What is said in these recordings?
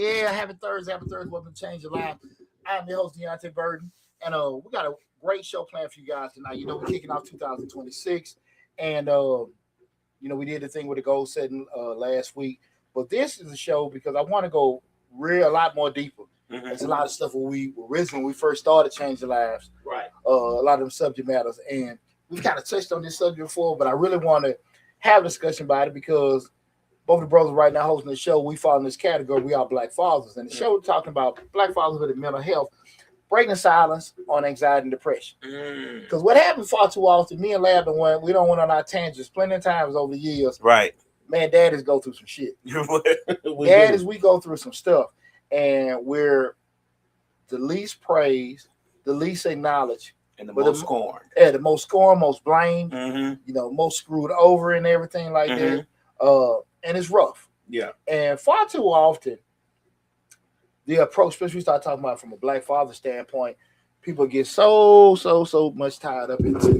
Yeah, happy Thursday. Happy Thursday. Welcome to Change Your Life. I'm your host, Deonte Burden. And we got a great show planned for you guys tonight. We're kicking off 2026. And, we did the thing with the goal setting last week. But this is a show because I want to go a lot more deeper. Mm-hmm. There's a lot of stuff when we first started Changing Lives. Right. A lot of them subject matters. And we've kind of touched on this subject before, but I really want to have a discussion about it because both the brothers right now hosting the show, we fall in this category. We are Black fathers. And the show we're talking about Black fatherhood and mental health, breaking silence on anxiety and depression. Because what happens far too often, me and Lab, we don't went on our tangents plenty of times over the years. Right. Man, daddies go through some shit. we go through some stuff. And we're the least praised, the least acknowledged. And the most scorned. Yeah, the most scorned, most blamed, most screwed over and everything like that. And it's rough. Yeah. And far too often, the approach, especially we start talking about from a Black father standpoint, people get so much tied up into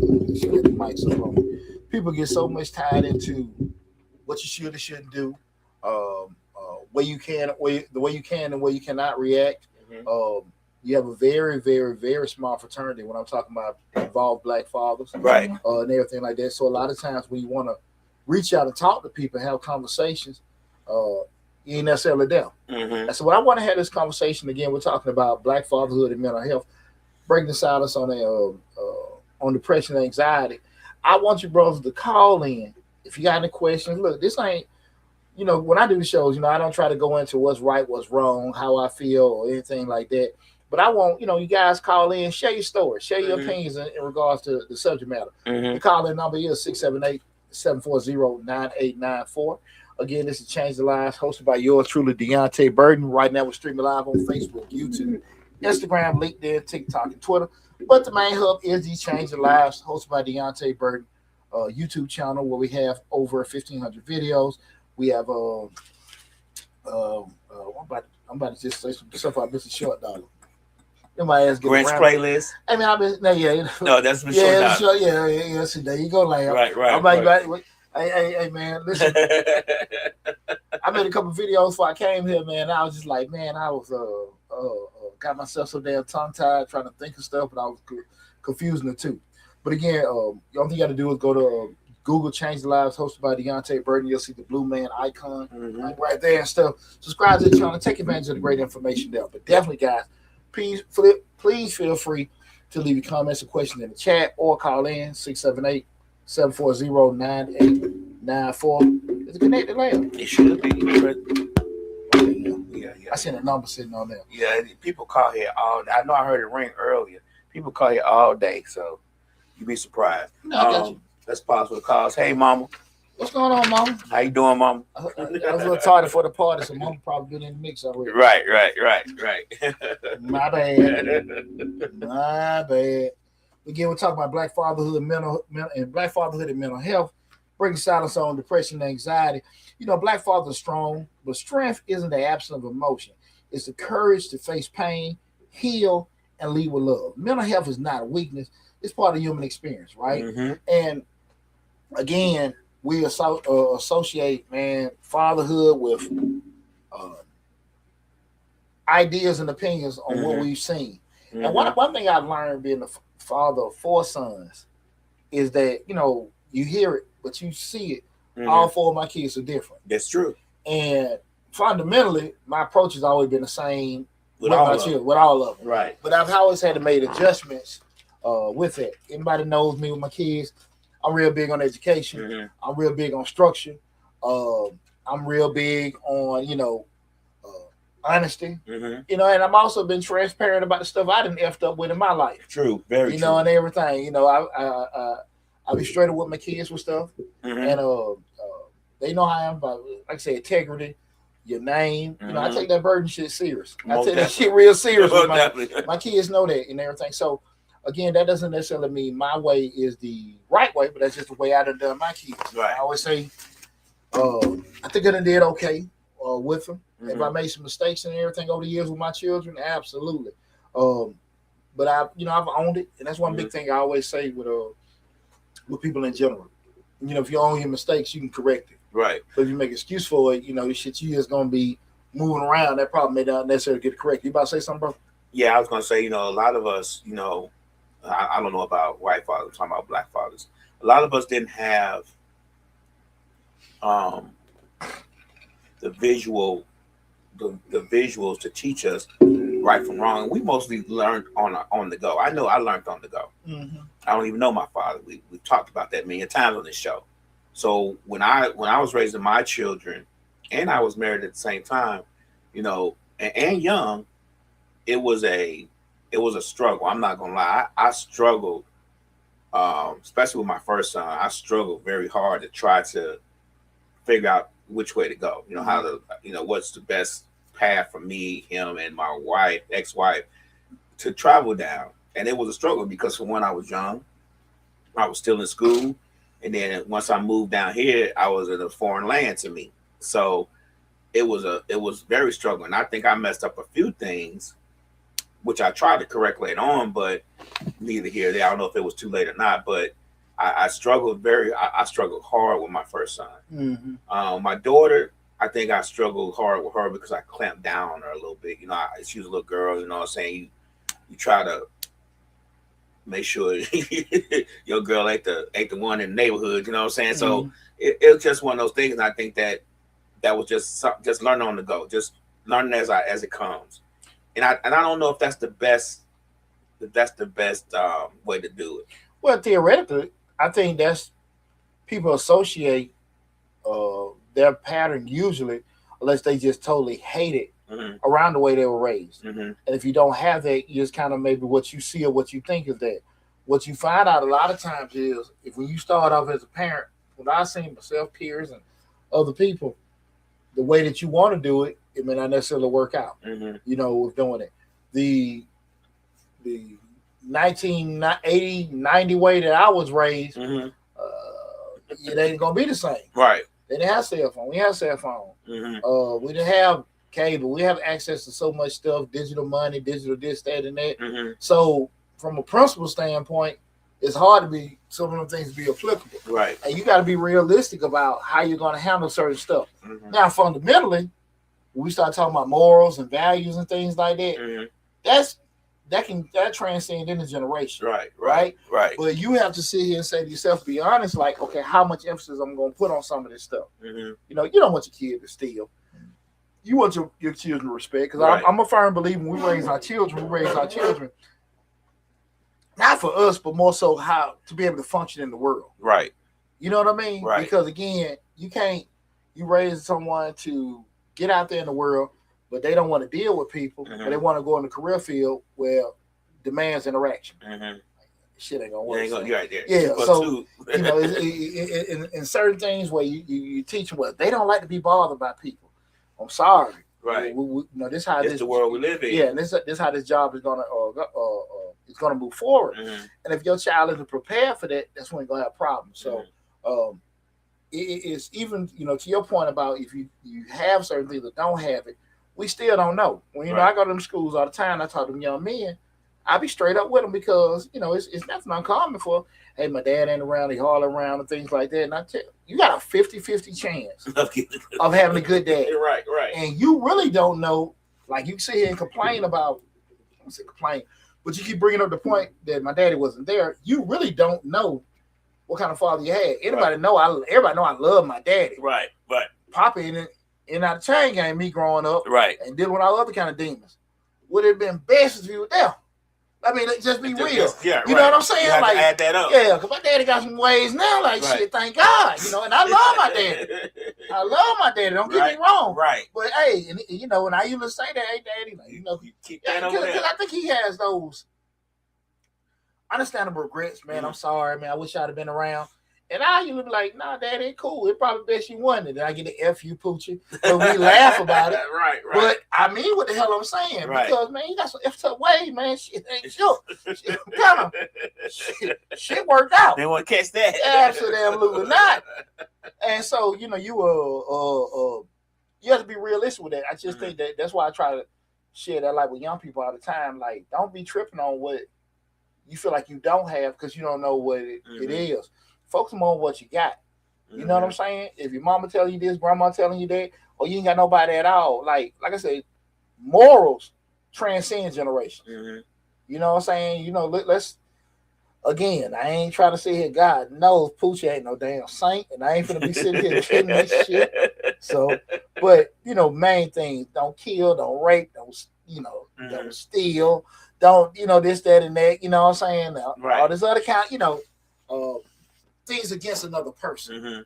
people get so much tied into what you should or shouldn't do, where you can and where you cannot react. You have a very, very, very small fraternity when I'm talking about involved Black fathers, right? And everything like that. So a lot of times when you want to reach out and talk to people, have conversations, you ain't necessarily there. And so when I want to have this conversation again, we're talking about Black fatherhood and mental health, breaking the silence on depression and anxiety. I want you brothers to call in if you got any questions. Look, this ain't, when I do the shows, I don't try to go into what's right, what's wrong, how I feel, or anything like that. But I want, you guys call in, share your story, share your opinions in regards to the subject matter. The call-in number is 678-740-9894. Again, this is Change the Lives, hosted by yours truly, Deonte Burden. Right now, we're streaming live on Facebook, YouTube, Instagram, LinkedIn, TikTok, and Twitter. But the main hub is the Change the Lives, hosted by Deonte Burden YouTube channel, where we have over 1,500 videos. We have I'm about to just say some stuff about Mr. Short Dollar. My ass Grant's playlist. I mean, No, that's Mr. Short. Yeah. See, there you go, Lamb. Right. I'm like, hey, man, listen. I made a couple of videos before I came here, man. I was just like, man, I was got myself so damn tongue-tied trying to think of stuff, but I was confusing the two. But again, the only thing you got to do is go to Google Change the Lives, hosted by Deonte Burden. You'll see the blue man icon right there and stuff. Subscribe to the channel, take advantage of the great information there. But definitely, guys, please feel free to leave your comments or questions in the chat or call in 678-740-9894. Is it connected, Lamb? It should be. Yeah. I seen a number sitting on there. Yeah, people call here all day. I know I heard it ring earlier. People call here all day, so you'd be surprised. No, I got you. Let's pause for the calls. Hey, Mama. What's going on, Mama? How you doing, Mama? I was a little tardy for the party, so Mama probably been in the mix already. Right. My bad. Again, we're talking about Black fatherhood and mental health, breaking silence on depression and anxiety. Black fathers are strong, but strength isn't the absence of emotion. It's the courage to face pain, heal, and lead with love. Mental health is not a weakness. It's part of human experience, right? And again, we associate, man, fatherhood with ideas and opinions on what we've seen. And one thing I've learned being the father of 4 sons is that, you hear it, but you see it. All 4 of my kids are different. That's true. And fundamentally, my approach has always been the same with all of them. Right. But I've always had to make adjustments with it. Anybody knows me with my kids, I'm real big on education. I'm real big on structure. I'm real big on, honesty. And I'm also been transparent about the stuff I done effed up with in my life. True, very true. And everything. I be straight up with my kids with stuff. And they know how I am about, like I say, integrity, your name. I take that burden shit serious. I take that shit real serious. My kids know that and everything. So again, that doesn't necessarily mean my way is the right way, but that's just the way I done my kids. Right. I always say, I think I done did okay with them. If I made some mistakes and everything over the years with my children, absolutely. But I've owned it, and that's one big thing I always say with people in general. If you own your mistakes, you can correct it. Right. But if you make an excuse for it, the shit you is gonna be moving around, that probably may not necessarily get correct. You about to say something, bro? Yeah, I was gonna say, a lot of us, I don't know about white fathers, I'm talking about black fathers. A lot of us didn't have um, the the visuals to teach us right from wrong. We mostly learned on the go. I know I learned on the go. Mm-hmm. I don't even know my father. We talked about that many times on this show. So when I was raising my children, and I was married at the same time, and young, it was a struggle. I'm not gonna lie. I struggled, especially with my first son. I struggled very hard to try to figure out which way to go. How to, what's the best path for me, him, and my ex-wife, to travel down. And it was a struggle because from when I was young, I was still in school, and then once I moved down here, I was in a foreign land to me. So it was very struggling. I think I messed up a few things, which I tried to correct later on, but neither here nor there. I don't know if it was too late or not, but I struggled I struggled hard with my first son. Mm-hmm. My daughter, I think I struggled hard with her because I clamped down on her a little bit. She was a little girl. You know what I'm saying? You try to make sure your girl ain't the one in the neighborhood. You know what I'm saying? Mm-hmm. So it was just one of those things. And I think that was just learning on the go, just learning as it comes. And I don't know if that's the best way to do it. Well, theoretically, I think that's people associate their pattern usually, unless they just totally hate it, around the way they were raised. Mm-hmm. And if you don't have that, you just kind of maybe what you see or what you think is that. What you find out a lot of times is if when you start off as a parent, what I've seen myself, peers, and other people, the way that you want to do it, it may not necessarily work out. Mm-hmm. With doing it. The 1980, 90 way that I was raised, it ain't gonna be the same. Right. They didn't have cell phone. We had cell phone. Mm-hmm. We didn't have cable. We have access to so much stuff, digital money, digital this, that, and that. Mm-hmm. So from a principle standpoint, it's hard to be some of them things to be applicable. Right. And you got to be realistic about how you're going to handle certain stuff. Mm-hmm. Now, fundamentally, when we start talking about morals and values and things like that, that transcends in a generation. Right. But you have to sit here and say to yourself, be honest, like, okay, how much emphasis I'm going to put on some of this stuff. Mm-hmm. You don't want your kid to steal. You want your children to respect. Because I'm a firm believer when we raise our children, not for us, but more so how to be able to function in the world. Right. You know what I mean? Right. Because again, you raise someone to get out there in the world, but they don't want to deal with people, but they want to go in the career field where demands interaction. Mm-hmm. Shit ain't gonna work. You're right there. Yeah, so in certain things where you teach them, well, they don't like to be bothered by people. I'm sorry. Right. This is how this the world we live in. Yeah, and this how this job is gonna move forward. Mm-hmm. And if your child isn't prepared for that, that's when you're gonna have problems. So, it's even to your point about if you have certain things that don't have it, we still don't know. When I go to them schools all the time, I talk to them young men. I be straight up with them because it's nothing uncommon for. Hey, my dad ain't around, he haul around and things like that. And I tell you got a 50-50 chance of having a good dad. Right. And you really don't know. Like you sit here and complain about, but you keep bringing up the point that my daddy wasn't there. You really don't know what kind of father you had. Everybody know I love my daddy. Right. Papa in out of chain game me growing up. Right. And dealing with all other kind of demons. Would it have been best if you were there? I mean, just be real. You know what I'm saying? You have to add that up. Yeah, because my daddy got some ways now, shit, thank God. And I love my daddy. Don't get me wrong. Right. But hey, and I used to say that, hey, daddy, you keep that over there. Because I think he has those understandable regrets, man. Mm-hmm. I'm sorry, man. I wish I'd have been around. And I usually be like, nah, daddy, it's cool. It's probably best you won it. Then I get the F you, Poochie. But we laugh about it. Right. But I mean what the hell I'm saying. Right. Because, man, you got some F-up way, man. Shit ain't sure. Shit worked out. They want to catch that. Absolutely not. And so, you have to be realistic with that. I just think that's why I try to share that light with young people all the time. Like, don't be tripping on what you feel like you don't have because you don't know what it is. Focus more on what you got. You know what I'm saying? If your mama telling you this, grandma telling you that, or you ain't got nobody at all. Like I said, morals transcend generations. Mm-hmm. You know what I'm saying? You know, let's again. I ain't trying to sit here. God knows Poochie ain't no damn saint, and I ain't gonna be sitting here kidding this shit. So, but you know, main things: don't kill, don't rape, don't don't steal, don't this, that, and that. You know what I'm saying? All this other kind. Things against another person. Mm-hmm.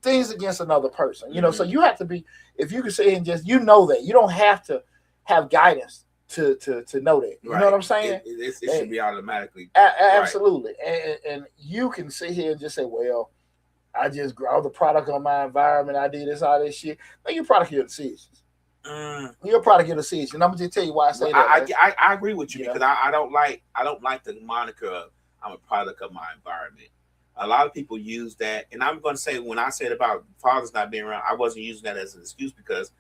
Things against another person. You know, so you have to be. If you can say and just that you don't have to have guidance to know that. You know what I'm saying? It should be automatically. Absolutely. And you can sit here and just say, well, I just grow the product of my environment. I did this, all this shit. No, you're a product of your decisions. You're a product of your decisions. And I'm gonna just tell you why I say that. I agree with you because I don't like the moniker of I'm a product of my environment. A lot of people use that, and I'm going to say when I said about fathers not being around, I wasn't using that as an excuse because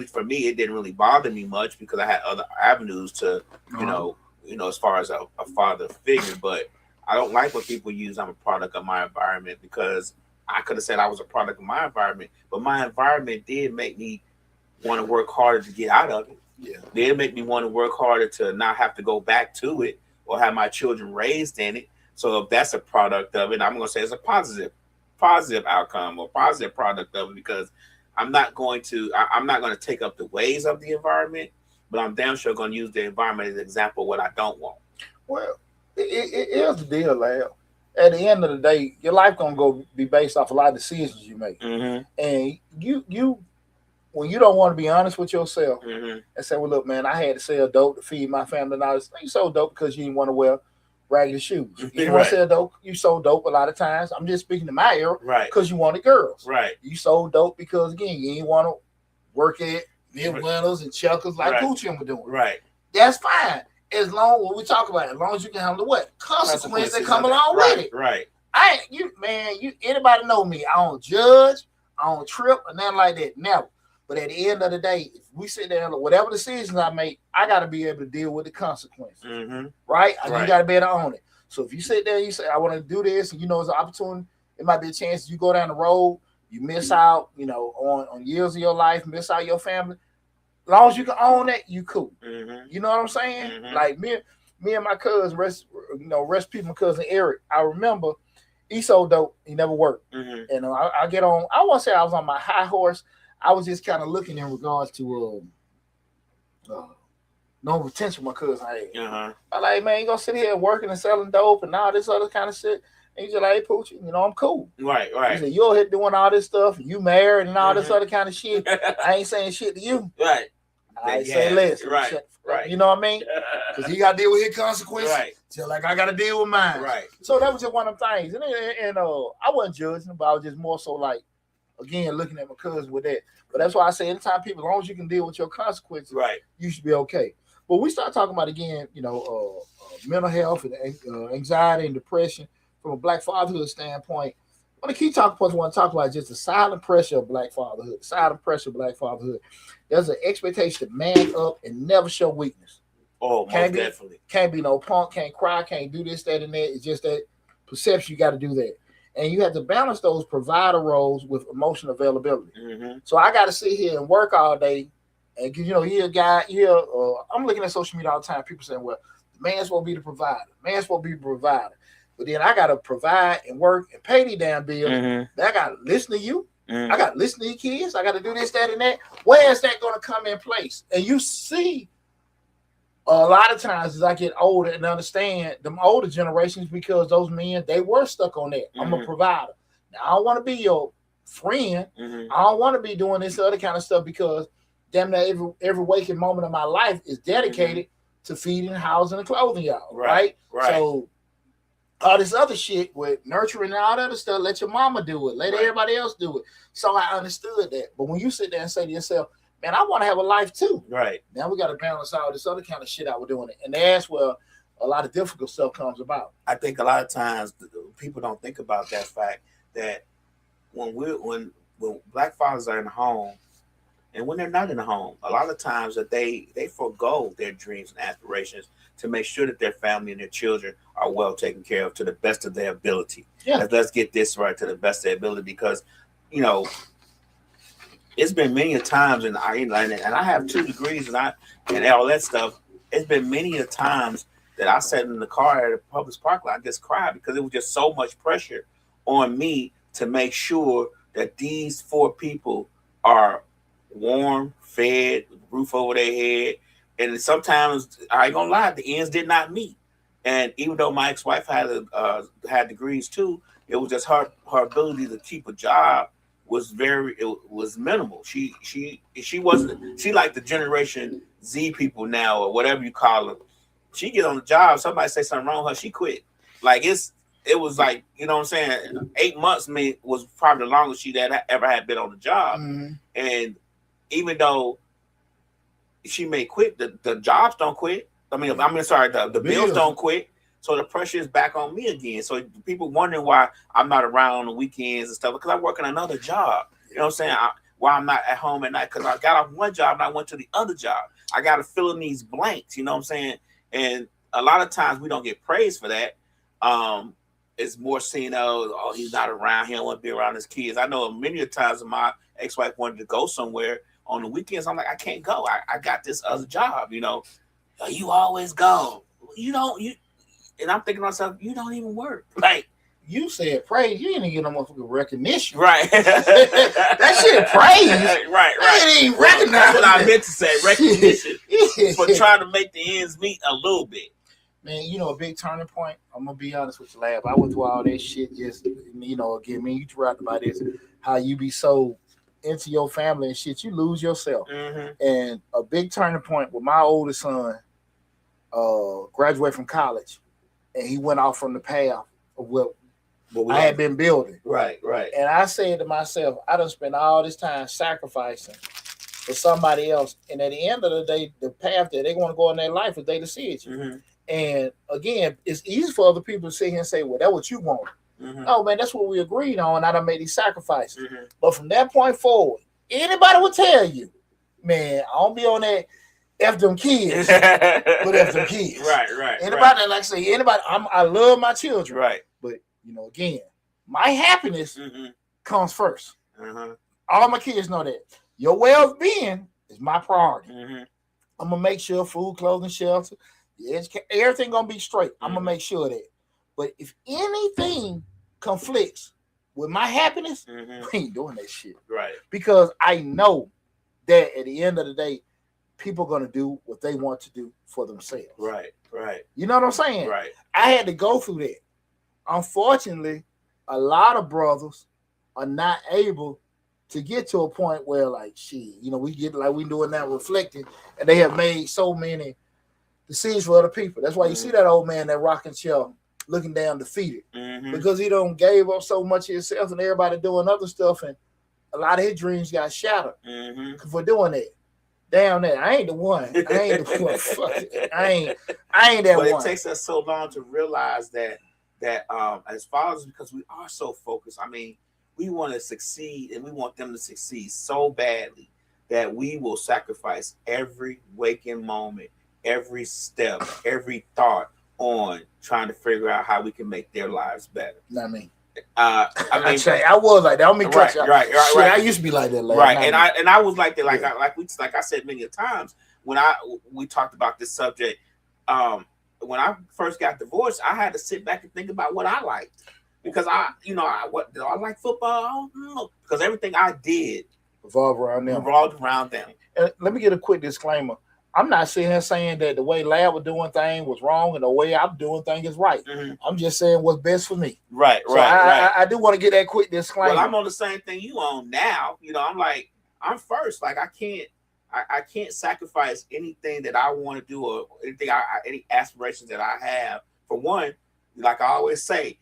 for me, it didn't really bother me much because I had other avenues to, as far as a father figure. But I don't like when people use I'm a product of my environment because I could have said I was a product of my environment, but my environment did make me want to work harder to get out of it. Yeah, did make me want to work harder to not have to go back to it or have my children raised in it. So if that's a product of it, I'm going to say it's a positive outcome or positive product of it because I'm not going to take up the ways of the environment, but I'm damn sure going to use the environment as an example of what I don't want. Well, it is the deal, Lab. At the end of the day, your life going to be based off a lot of decisions you make. Mm-hmm. And you when you don't want to be honest with yourself and say, well, look, man, I had to sell dope to feed my family and all this. You sold dope because you didn't want to wear raggedy shoes. You didn't want to sell dope. You sold dope a lot of times. I'm just speaking to my era. Right. Because you wanted girls. Right. You sold dope because, again, you didn't want to work at Midwinters and Chuckers like Gucci were doing. Right. That's fine. As long what we talk about, as long as you can handle what? Consequences that come along with it. Right. Anybody know me. I don't judge, I don't trip, or nothing like that. Never. But at the end of the day, if we sit there and whatever decisions I make, I got to be able to deal with the consequences. Right? You got to be able to own it. So if you sit there and you say, I want to do this, and it's an opportunity, it might be a chance you go down the road, you miss out, on years of your life, miss out your family. As long as you can own that, you cool. You know what I'm saying? Like me and my cousin, rest people, my cousin Eric, I remember he sold dope, he never worked. And I get on, I won't say I was on my high horse. I was just kind of looking in regards to no potential my cousin had. I'm like, man, you gonna sit here working and selling dope and all this other kind of shit. And he's just like, hey, Poochie, I'm cool. Right. He said, you're here doing all this stuff, you married and all this other kind of shit. I ain't saying shit to you. Right. I say less. Right. You know what I mean? Because he got to deal with his consequences. Right. Just like I got to deal with mine. Right. So that was just one of them things. And I wasn't judging, but I was just more so like, again, looking at my cousin with that. But that's why I say anytime people, as long as you can deal with your consequences, you should be okay. But we start talking about, again, mental health and anxiety and depression from a Black fatherhood standpoint. One of the key talking points I want to talk about is just the silent pressure of Black fatherhood. There's an expectation to man up and never show weakness. Oh, definitely. Can't be no punk, can't cry, can't do this, that, and that. It's just that perception you got to do that. And you have to balance those provider roles with emotional availability. So I got to sit here and work all day. And you're a guy, I'm looking at social media all the time. People saying, well, the man's supposed to be the provider. But then I got to provide and work and pay these damn bills. Then I got to listen to you. I got to listen to your kids. I got to do this, that, and that. Where is that going to come in place? And you see a lot of times as I get older and understand them older generations, because those men, they were stuck on that. I'm a provider. Now, I don't want to be your friend. I don't want to be doing this other kind of stuff because damn near every waking moment of my life is dedicated to feeding, housing, and clothing y'all. Right? So all this other shit with nurturing and all that other stuff, let your mama do it. Let everybody else do it. So I understood that. But when you sit there and say to yourself, man, I want to have a life too. Right. Now we got to balance all this other kind of shit out. We're doing it. And that's where a lot of difficult stuff comes about. I think a lot of times people don't think about that fact that when Black fathers are in the home and when they're not in the home, a lot of times that they forego their dreams and aspirations to make sure that their family and their children are well taken care of to the best of their ability. Yeah. Let's get this right, to the best of their ability, because, it's been many times, and I have 2 degrees, and all that stuff. It's been many times that I sat in the car at a Publix parking lot and just cried because it was just so much pressure on me to make sure that these 4 people are warm, fed, roof over their head. And sometimes, I ain't gonna lie, the ends did not meet. And even though my ex-wife had degrees too, it was just her ability to keep a job was minimal. She wasn't, she like the Generation Z people now, or whatever you call them. She get on the job, somebody say something wrong with her, she quit. Like it was like, you know what I'm saying, 8 months was probably the longest she ever had been on the job. Mm-hmm. And even though she may quit, the jobs don't quit. Sorry, the bills don't quit. So the pressure is back on me again. So people wondering why I'm not around on the weekends and stuff, because I'm working another job. You know what I'm saying? Why I'm not at home at night, because I got off one job and I went to the other job. I got to fill in these blanks, you know what I'm saying? And a lot of times we don't get praised for that. It's more seen, oh, he's not around. He don't want to be around his kids. I know many of the times my ex-wife wanted to go somewhere on the weekends. I'm like, I can't go. I got this other job, you know. You always go. And I'm thinking to myself, you don't even work. Like, you said praise, you didn't get no motherfucking recognition. Right. That shit praise. Right. It ain't recognized. That's what I meant to say, recognition. For trying to make the ends meet a little bit. Man, you know, a big turning point, I'm going to be honest with you, Lab. I went through all that shit just, you know, again, me and you talked about this, how you be so into your family and shit, you lose yourself. Mm-hmm. And a big turning point with my oldest son graduated from college, and he went off from the path of what I had been building. Right. And I said to myself, I done spent all this time sacrificing for somebody else. And at the end of the day, the path that they want to go in their life is their decision. Mm-hmm. And again, it's easy for other people to sit here and say, well, that's what you want. Mm-hmm. No, man, that's what we agreed on. I done made these sacrifices. Mm-hmm. But from that point forward, anybody will tell you, man, I don't be on that F them kids, but F them kids. Right. Anybody, like I say, I love my children. Right. But, you know, again, my happiness comes first. Mm-hmm. All my kids know that. Your well-being is my priority. Mm-hmm. I'm going to make sure food, clothing, shelter, everything going to be straight. I'm going to make sure of that. But if anything conflicts with my happiness, we ain't doing that shit. Right. Because I know that at the end of the day, people are going to do what they want to do for themselves. Right. You know what I'm saying? Right. I had to go through that. Unfortunately, a lot of brothers are not able to get to a point where, like, shit, you know, we get like we doing now, reflecting, and they have made so many decisions for other people. That's why you see that old man, that rocking chair, looking down defeated, because he don't gave up so much of himself, and everybody doing other stuff, and a lot of his dreams got shattered for doing that. Damn that, I ain't the one. Fuck it. I ain't that one. But it takes us so long to realize that as fathers, because we are so focused. I mean, we want to succeed, and we want them to succeed so badly that we will sacrifice every waking moment, every step, every thought on trying to figure out how we can make their lives better. Not me. I was like that. I mean, right. I used to be like that. Right, and I was like that. Like I said many times when we talked about this subject. When I first got divorced, I had to sit back and think about what I liked, because I like football. I don't know, because everything I did revolved around them. And let me get a quick disclaimer. I'm not sitting here saying that the way Lab was doing things was wrong and the way I'm doing things is right. I'm just saying what's best for me. Right. I do want to get that quick disclaimer. Well, I'm on the same thing you on now. You know, I'm first. Like, I can't sacrifice anything that I want to do or anything any aspirations that I have. For one, like I always say,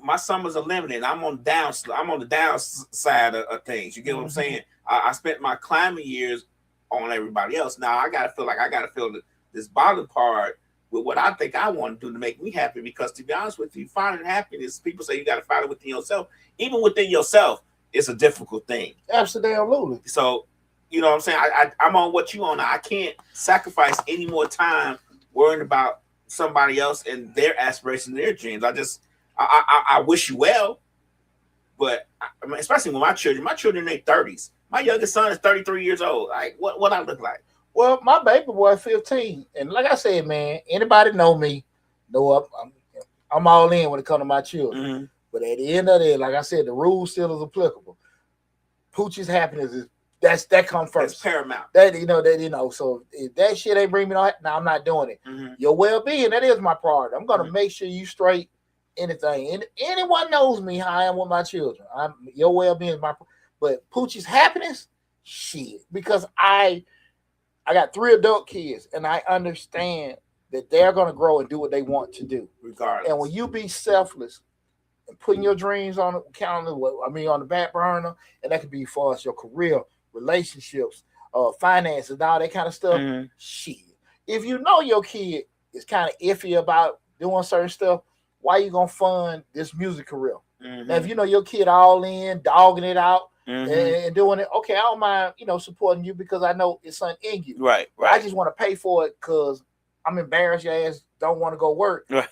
my summers are limited. I'm on the downside of things. You get what I'm saying? I spent my climbing years on everybody else. Now I gotta feel this bottom part with what I think I want to do to make me happy. Because to be honest with you, finding happiness, people say you got to find it within yourself. Even within yourself, it's a difficult thing. Absolutely. So, you know what I'm saying? I'm on what you on. I can't sacrifice any more time worrying about somebody else and their aspirations, their dreams. I wish you well, but I mean, especially with my children in their 30s. My youngest son is 33 years old. Like, what I look like? Well, my baby boy 15, and like I said, man, anybody know me? Know I'm all in when it comes to my children. Mm-hmm. But at the end of the day, like I said, the rule still is applicable. Poochie's happiness is that comes first. That's paramount. That. So if that shit ain't bring me no, now I'm not doing it. Mm-hmm. Your well-being, that is my priority. I'm gonna make sure you straight anything. And anyone knows me how I am with my children. Your well-being is my. But Poochie's happiness, shit, because I got 3 adult kids, and I understand that they're gonna grow and do what they want to do, regardless. And when you be selfless and putting your dreams on the calendar, on the back burner, and that could be for us your career, relationships, finances, all that kind of stuff. Mm-hmm. Shit, if you know your kid is kind of iffy about doing certain stuff, why you gonna fund this music career? Mm-hmm. Now, if you know your kid all in, dogging it out, mm-hmm. and doing it, okay, I don't mind, supporting you because I know it's something in you. Right. I just want to pay for it because I'm embarrassed your ass don't want to go work. Right.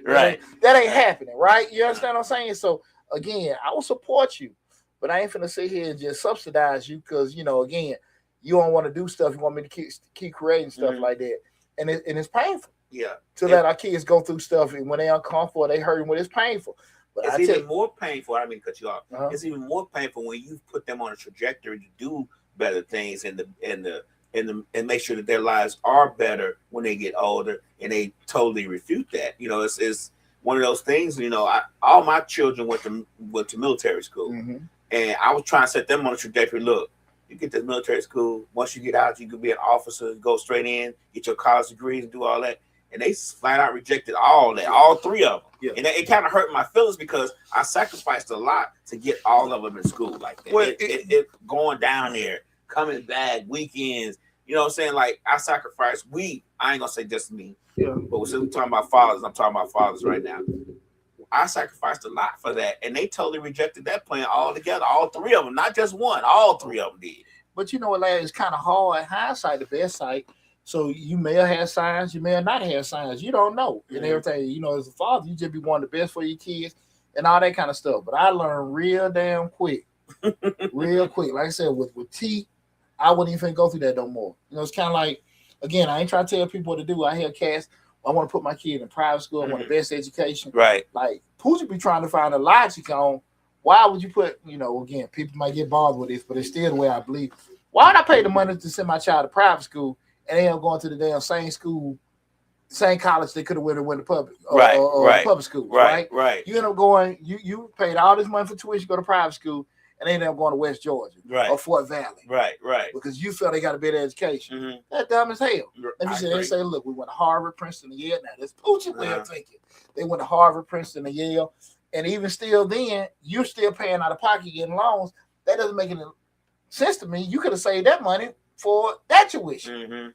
Right. That ain't happening, right? You understand what I'm saying? So again, I will support you, but I ain't finna sit here and just subsidize you because again, you don't want to do stuff. You want me to keep creating stuff like that, and it's painful. Yeah. To let our kids go through stuff, and when they're uncomfortable, they hurting when it's painful. But it's even more painful. I mean, cut you off. Uh-huh. It's even more painful when you put them on a trajectory to do better things and make sure that their lives are better when they get older, and they totally refute that. It's one of those things. All my children went to military school, mm-hmm. and I was trying to set them on a trajectory. Look, you get to military school. Once you get out, you could be an officer, go straight in, get your college degrees, and do all that. And they flat out rejected all that, all 3 of them. Yeah. And it kind of hurt my feelings because I sacrificed a lot to get all of them in school like that. Well, it going down there, coming back, weekends. You know what I'm saying? Like, I sacrificed. I ain't going to say just me. Yeah. But since we're talking about fathers, I'm talking about fathers right now. I sacrificed a lot for that. And they totally rejected that plan altogether. All 3 of them, not just one. All 3 of them did. But you know what, it's kind of hard. Hindsight, the best sight. So you may have had signs, you may have not had signs. You don't know. And everything, as a father, you just be wanting the best for your kids and all that kind of stuff. But I learned real damn quick. Real quick. Like I said, with T, I wouldn't even go through that no more. It's kind of like, again, I ain't trying to tell people what to do. I hear cats, I want to put my kid in private school. I want the best education. Right. Like, Pooja be trying to find a logic on why would you put, again, people might get bothered with this, but it's still the way I believe. Why would I pay the money to send my child to private school and they end up going to the damn same school, same college they could have went to public, public school, right? You end up going, you paid all this money for tuition, go to private school, and they end up going to West Georgia or Fort Valley, right, because you felt they got a better education. Mm-hmm. That's dumb as hell. Let me say, look, we went to Harvard, Princeton, and Yale. Now that's Poochie way of thinking. They went to Harvard, Princeton, and Yale, and even still, then you're still paying out of pocket getting loans. That doesn't make any sense to me. You could have saved that money for that tuition. Mm-hmm.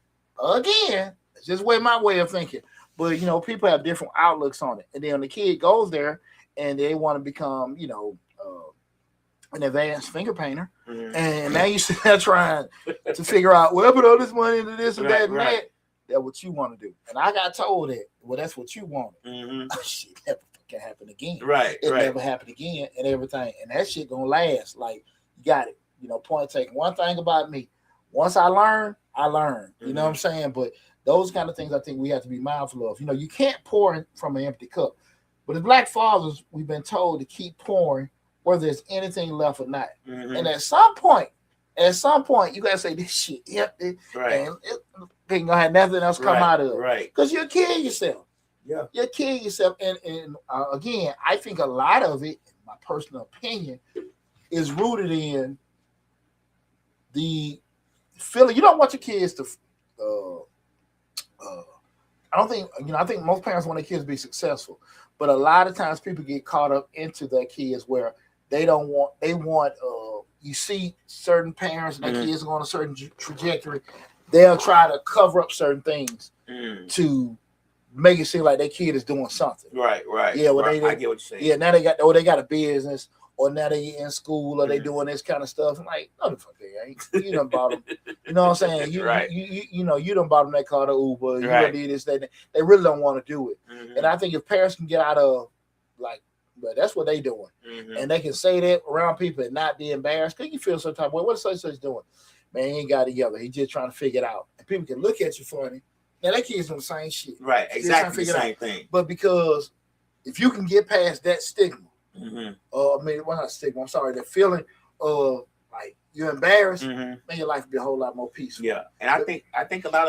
Again, it's just my way of thinking. But people have different outlooks on it. And then the kid goes there and they want to become, an advanced finger painter. Mm-hmm. And now you sit there trying to figure out, well, I put all this money into this and that and that. That's what you want to do. And I got told that, well, that's what you want. Mm-hmm. Shit, never can happen again. Right. It never happened again and everything. And that shit gonna last. Like, you got it. Point taken. One thing about me, once I learn. You know what I'm saying? But those kind of things I think we have to be mindful of. You can't pour from an empty cup. But as Black fathers, we've been told to keep pouring whether there's anything left or not. Mm-hmm. And at some point, you gotta say this shit empty. Right. And it ain't gonna have nothing else come out of it. Right. Because you'll kill yourself. Yeah. You'll kill yourself. And again, I think a lot of it, in my personal opinion, is rooted in the feeling. You don't want your kids to I think most parents want their kids to be successful, but a lot of times people get caught up into their kids where they want you see certain parents and their kids go on a certain trajectory, they'll try to cover up certain things to make it seem like their kid is doing something. Right. Yeah, well, I get what you're saying. Yeah, now they got a business, or now they in school, or they doing this kind of stuff. I'm like, no, the fuck they ain't. You done bought them. You know what I'm saying? You done bought them that car to Uber. You done did this, that. They really don't want to do it. Mm-hmm. And I think if parents can get out of like but that's what they doing. And they can say that around people and not be embarrassed. Cause you feel some type of way. What is such doing? Man, he ain't got it together. He just trying to figure it out. And people can look at you funny. Now that kid's doing the same shit. Right, exactly the same thing. But because if you can get past that stigma, I mean, well, not stigma, I'm sorry, the feeling of like you're embarrassed, man, your life would be a whole lot more peaceful. Yeah. And I think a lot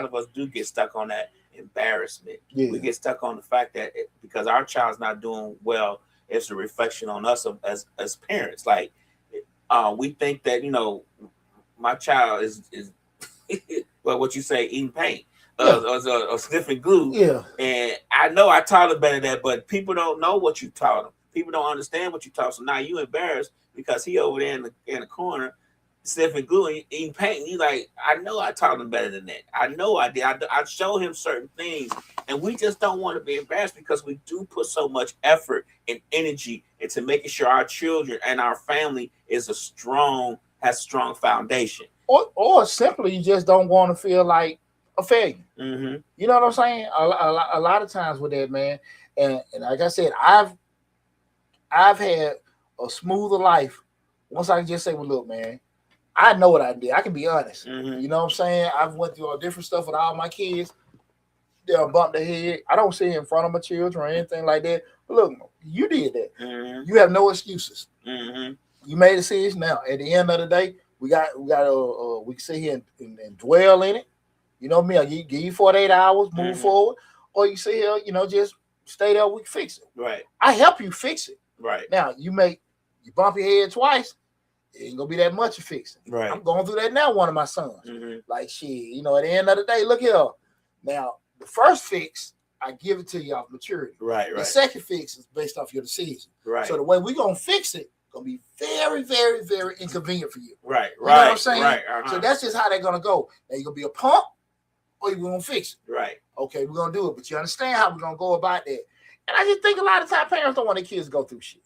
of us do get stuck on that embarrassment. Yeah. We get stuck on the fact that because our child's not doing well, it's a reflection on us as parents. Like we think that, my child is well, what you say, eating paint or sniffing glue. Yeah. And I know I taught them better than that, but people don't know what you taught them. People don't understand what you taught. So now you embarrassed because he over there in the corner sniffing glue and eating paint. And you like, I know I taught him better than that. I know I did. I showed him certain things. And we just don't want to be embarrassed because we do put so much effort and energy into making sure our children and our family has a strong foundation. Or simply you just don't want to feel like a failure. You know what I'm saying? A lot of times with that, man. And like I said, I've had a smoother life once I can just say, well, look, man, I know what I did. I can be honest. You know what I'm saying? I've went through all different stuff with all my kids. They'll bump their head. I don't say it in front of my children or anything like that. But look, you did that. You have no excuses. You made a decision. Now, at the end of the day, we can sit here and dwell in it. You know me, I give you 48 hours, move forward, or you sit here, just stay there. We can fix it. Right. I help you fix it. Right. Now you bump your head twice. It ain't gonna be that much of fixing. Right. I'm going through that now. One of my sons, like shit. At the end of the day, look here. Now the first fix, I give it to you off maturity. Right. The second fix is based off your decision. Right. So the way we gonna fix it gonna be very, very, very inconvenient for you. Right. You know what I'm saying? Right. So that's just how they're gonna go. Now you're gonna be a pump, or you're gonna fix it. Right. Okay, we're gonna do it, but you understand how we're gonna go about that. And I just think a lot of times parents don't want their kids to go through shit.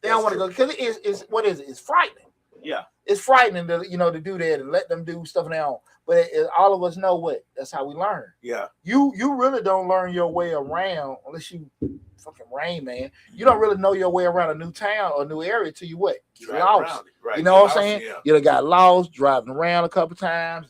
They don't want to go because it's what is it? It's frightening. Yeah. It's frightening to do that and let them do stuff on their own. But all of us know what? That's how we learn. Yeah. You really don't learn your way around unless you fucking Rain Man. You don't really know your way around a new town or new area till you what? Get lost. Right. You know what I'm saying? Yeah. You done got lost, driving around a couple times,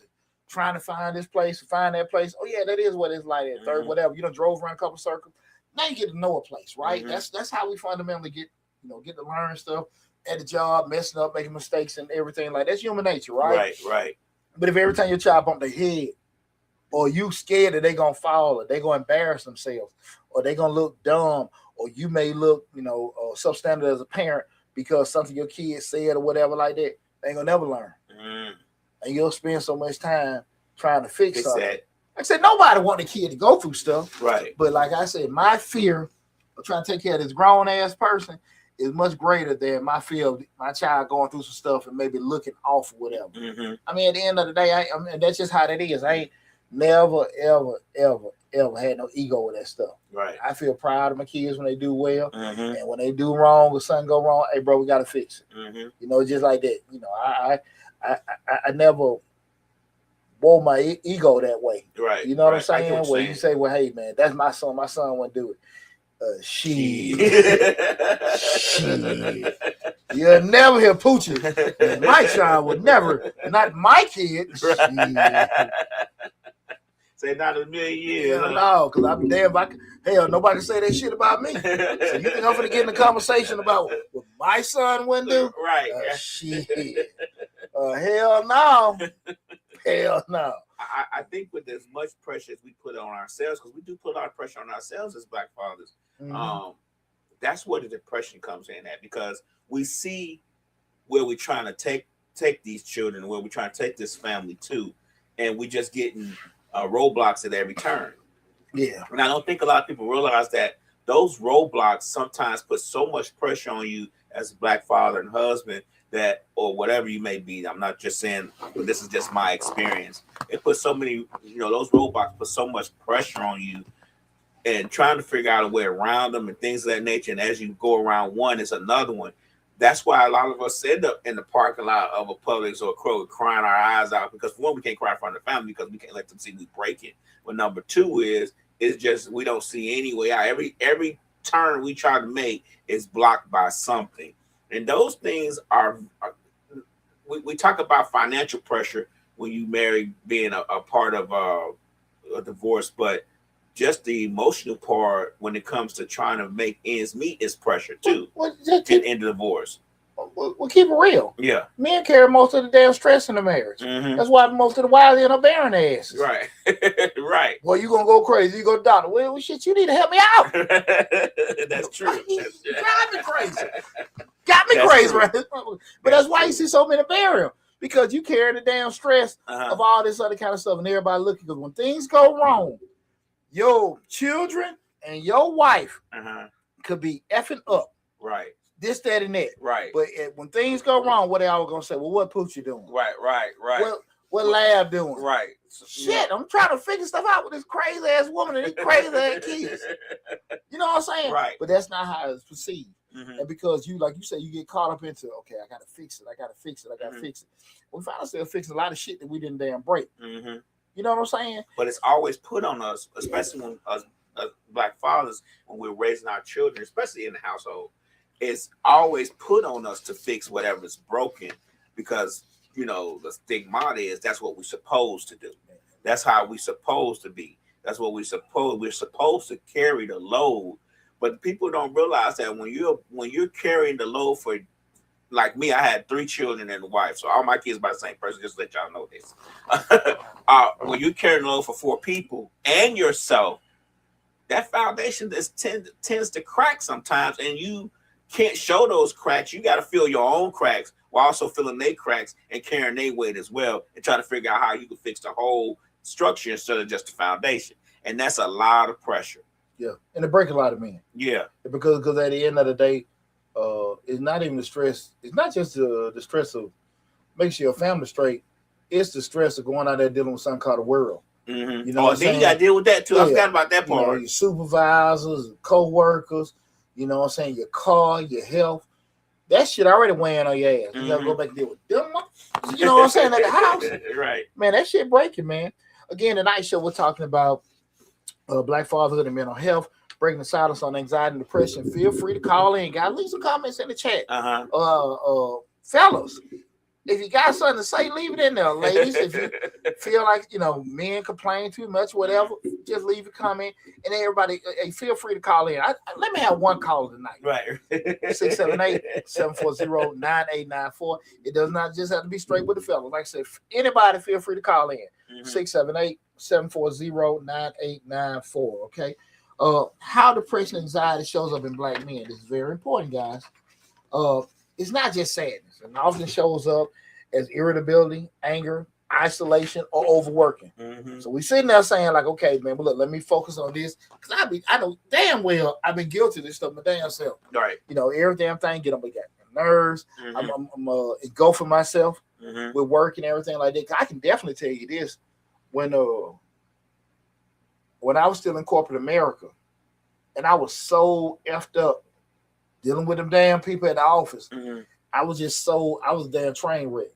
trying to find this place, find that place. Oh yeah, that is what it's like at third, whatever. You done drove around a couple circles. Now you get to know a place, right? That's how we fundamentally get to learn stuff at the job, messing up, making mistakes and everything like that's human nature, right? Right. But if every time your child bump their head, or you scared that they gonna fall, or they gonna embarrass themselves, or they gonna look dumb, or you may look, substandard as a parent because something your kid said or whatever like that, they ain't gonna never learn. And you'll spend so much time trying to fix something. Like I said, nobody want the kid to go through stuff. Right. But like I said, my fear of trying to take care of this grown ass person is much greater than my fear of my child going through some stuff and maybe looking off or whatever. I mean, at the end of the day, I mean, that's just how that is. I ain't never, ever, ever, ever had no ego with that stuff. Right. I feel proud of my kids when they do well. And when they do wrong or something go wrong, hey, bro, we got to fix it. Just like that. I never wore my ego that way. Right. You know what I'm saying? Where you say, well, hey, man, that's my son. My son wouldn't do it. Shit. You'll never hear Poochie. My child would never, not my kid. Say not in a million years. No, because I'll be damn if I could. Hell, nobody can say that shit about me. So you think I'm going to get in a conversation about what my son wouldn't do? Right. Shit. Hell no. Hell no. I think with as much pressure as we put on ourselves, because we do put a lot of pressure on ourselves as Black fathers, that's where the depression comes in at, because we see where we're trying to take these children, where we're trying to take this family to, and we just getting roadblocks at every turn. Yeah. And I don't think a lot of people realize that those roadblocks sometimes put so much pressure on you as a Black father and husband that, or whatever you may be. I'm not just saying, but this is just my experience. It puts so many, those roadblocks put so much pressure on you, and trying to figure out a way around them and things of that nature. And as you go around one, it's another one. That's why a lot of us end up in the parking lot of a Publix or a Kroger crying our eyes out, because for one, we can't cry in front of the family because we can't let them see we breaking. But number two is, it's just we don't see any way out. Every turn we try to make is blocked by something. And those things are we talk about financial pressure when you marry being a part of a divorce, but just the emotional part when it comes to trying to make ends meet is pressure too. In the divorce. We'll keep it real. Yeah. Men carry most of the damn stress in the marriage. That's why most of the wives end up bearing their asses. Right. Right. Well, you gonna go crazy. You go to doctor. Well, shit, you need to help me out. That's true. You drive me crazy. Got me crazy, right? But that's why you see so many bury them. Because you carry the damn stress of all this other kind of stuff, and everybody looking. Because when things go wrong, your children and your wife could be effing up. Right. This, that, and that. Right. But when things go wrong, what they always gonna say? Well, what Poochie doing? Right. What Lab doing? Right. Shit, I'm trying to figure stuff out with this crazy ass woman and these crazy ass kids. You know what I'm saying? Right. But that's not how it's perceived. And because you, like you say, you get caught up into, okay, I gotta fix it. We find ourselves fixing a lot of shit that we didn't damn break. You know what I'm saying? But it's always put on us, especially when us Black fathers, when we're raising our children, especially in the household. It's always put on us to fix whatever's broken because, you know, the stigmata is that's what we're supposed to do. That's how we're supposed to be. That's what we're supposed to carry the load. But people don't realize that when you're carrying the load for, like me, I had 3 children and a wife. So all my kids by the same person, just to let y'all know this. When you're carrying the load for 4 people and yourself, that foundation tends to crack sometimes, and you can't show those cracks. You got to fill your own cracks while also filling their cracks and carrying their weight as well, and trying to figure out how you can fix the whole structure instead of just the foundation. And that's a lot of pressure. Yeah, and it breaks a lot of men. Yeah, because at the end of the day, it's not even the stress. It's not just the stress of making sure your family straight. It's the stress of going out there dealing with something called the world. You know, then you got to deal with that too. Yeah. I forgot about that part. You know, your supervisors, co-workers. You know what I'm saying? Your car, your health. That shit already weighing on your ass. You gotta go back and deal with them. You know what I'm saying? At the house. Right. Man, that shit breaking, man. Again, tonight's show, we're talking about Black fatherhood and mental health, breaking the silence on anxiety and depression. Feel free to call in. Guys, leave some comments in the chat. Fellas, if you got something to say, leave it in there. Ladies, if you feel like, you know, men complain too much, whatever, just leave a comment. And everybody, hey, feel free to call in. Let me have one call tonight. Right. 678-740-9894. It does not just have to be straight with the fellas. Like I said, anybody feel free to call in. 678-740-9894. Okay. How depression and anxiety shows up in Black men. This is very important, guys. It's not just sadness. It often shows up as irritability, anger, isolation, or overworking. So we sitting there saying like, okay, man, but look, let me focus on this. Because I know damn well I've been guilty of this stuff my damn self. Right. You know, every damn thing get on my nerves. I'm engulfing myself with work and everything like that. I can definitely tell you this. When I was still in corporate America and I was so effed up dealing with them damn people at the office, I was a damn train wreck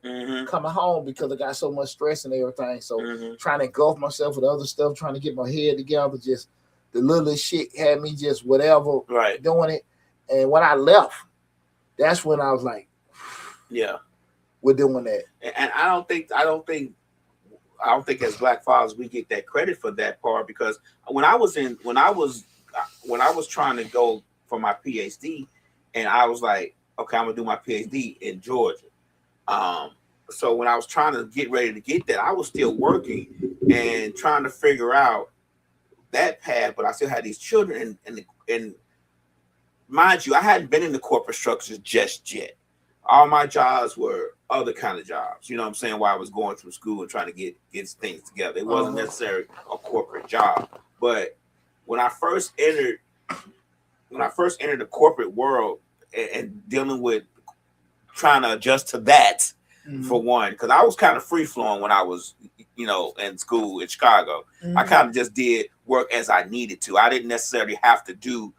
coming home because I got so much stress and everything. So trying to engulf myself with other stuff, trying to get my head together, just the littlest shit had me just whatever doing it. And when I left, that's when I was like, yeah, we're doing that. And I don't think as Black fathers we get that credit for that part, because when I was trying to go for my PhD, and I was like, okay, I'm gonna do my PhD in Georgia. So when I was trying to get ready to get that, I was still working and trying to figure out that path, but I still had these children, and mind you, I hadn't been in the corporate structures just yet. All my jobs were other kind of jobs, you know what I'm saying, while I was going through school and trying to get things together. It wasn't necessarily a corporate job. But when I first entered the corporate world and dealing with trying to adjust to that, for one, because I was kind of free flowing when I was, you know, in school in Chicago. I kind of just did work as I needed to. I didn't necessarily have to do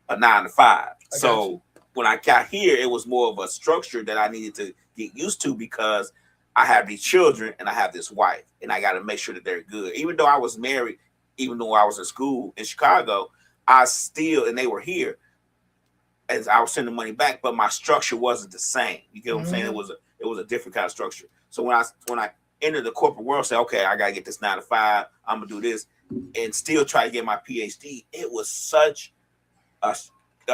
a 9 to 5. So when I got here, it was more of a structure that I needed to get used to, because I have these children and I have this wife, and I got to make sure that they're good. Even though I was married, even though I was in school in Chicago, I still, and they were here, as I was sending money back, but my structure wasn't the same. You get what I'm saying? It was a different kind of structure. So when I entered the corporate world, say, okay, I gotta get this 9 to 5. I'm gonna do this, and still try to get my PhD. It was such a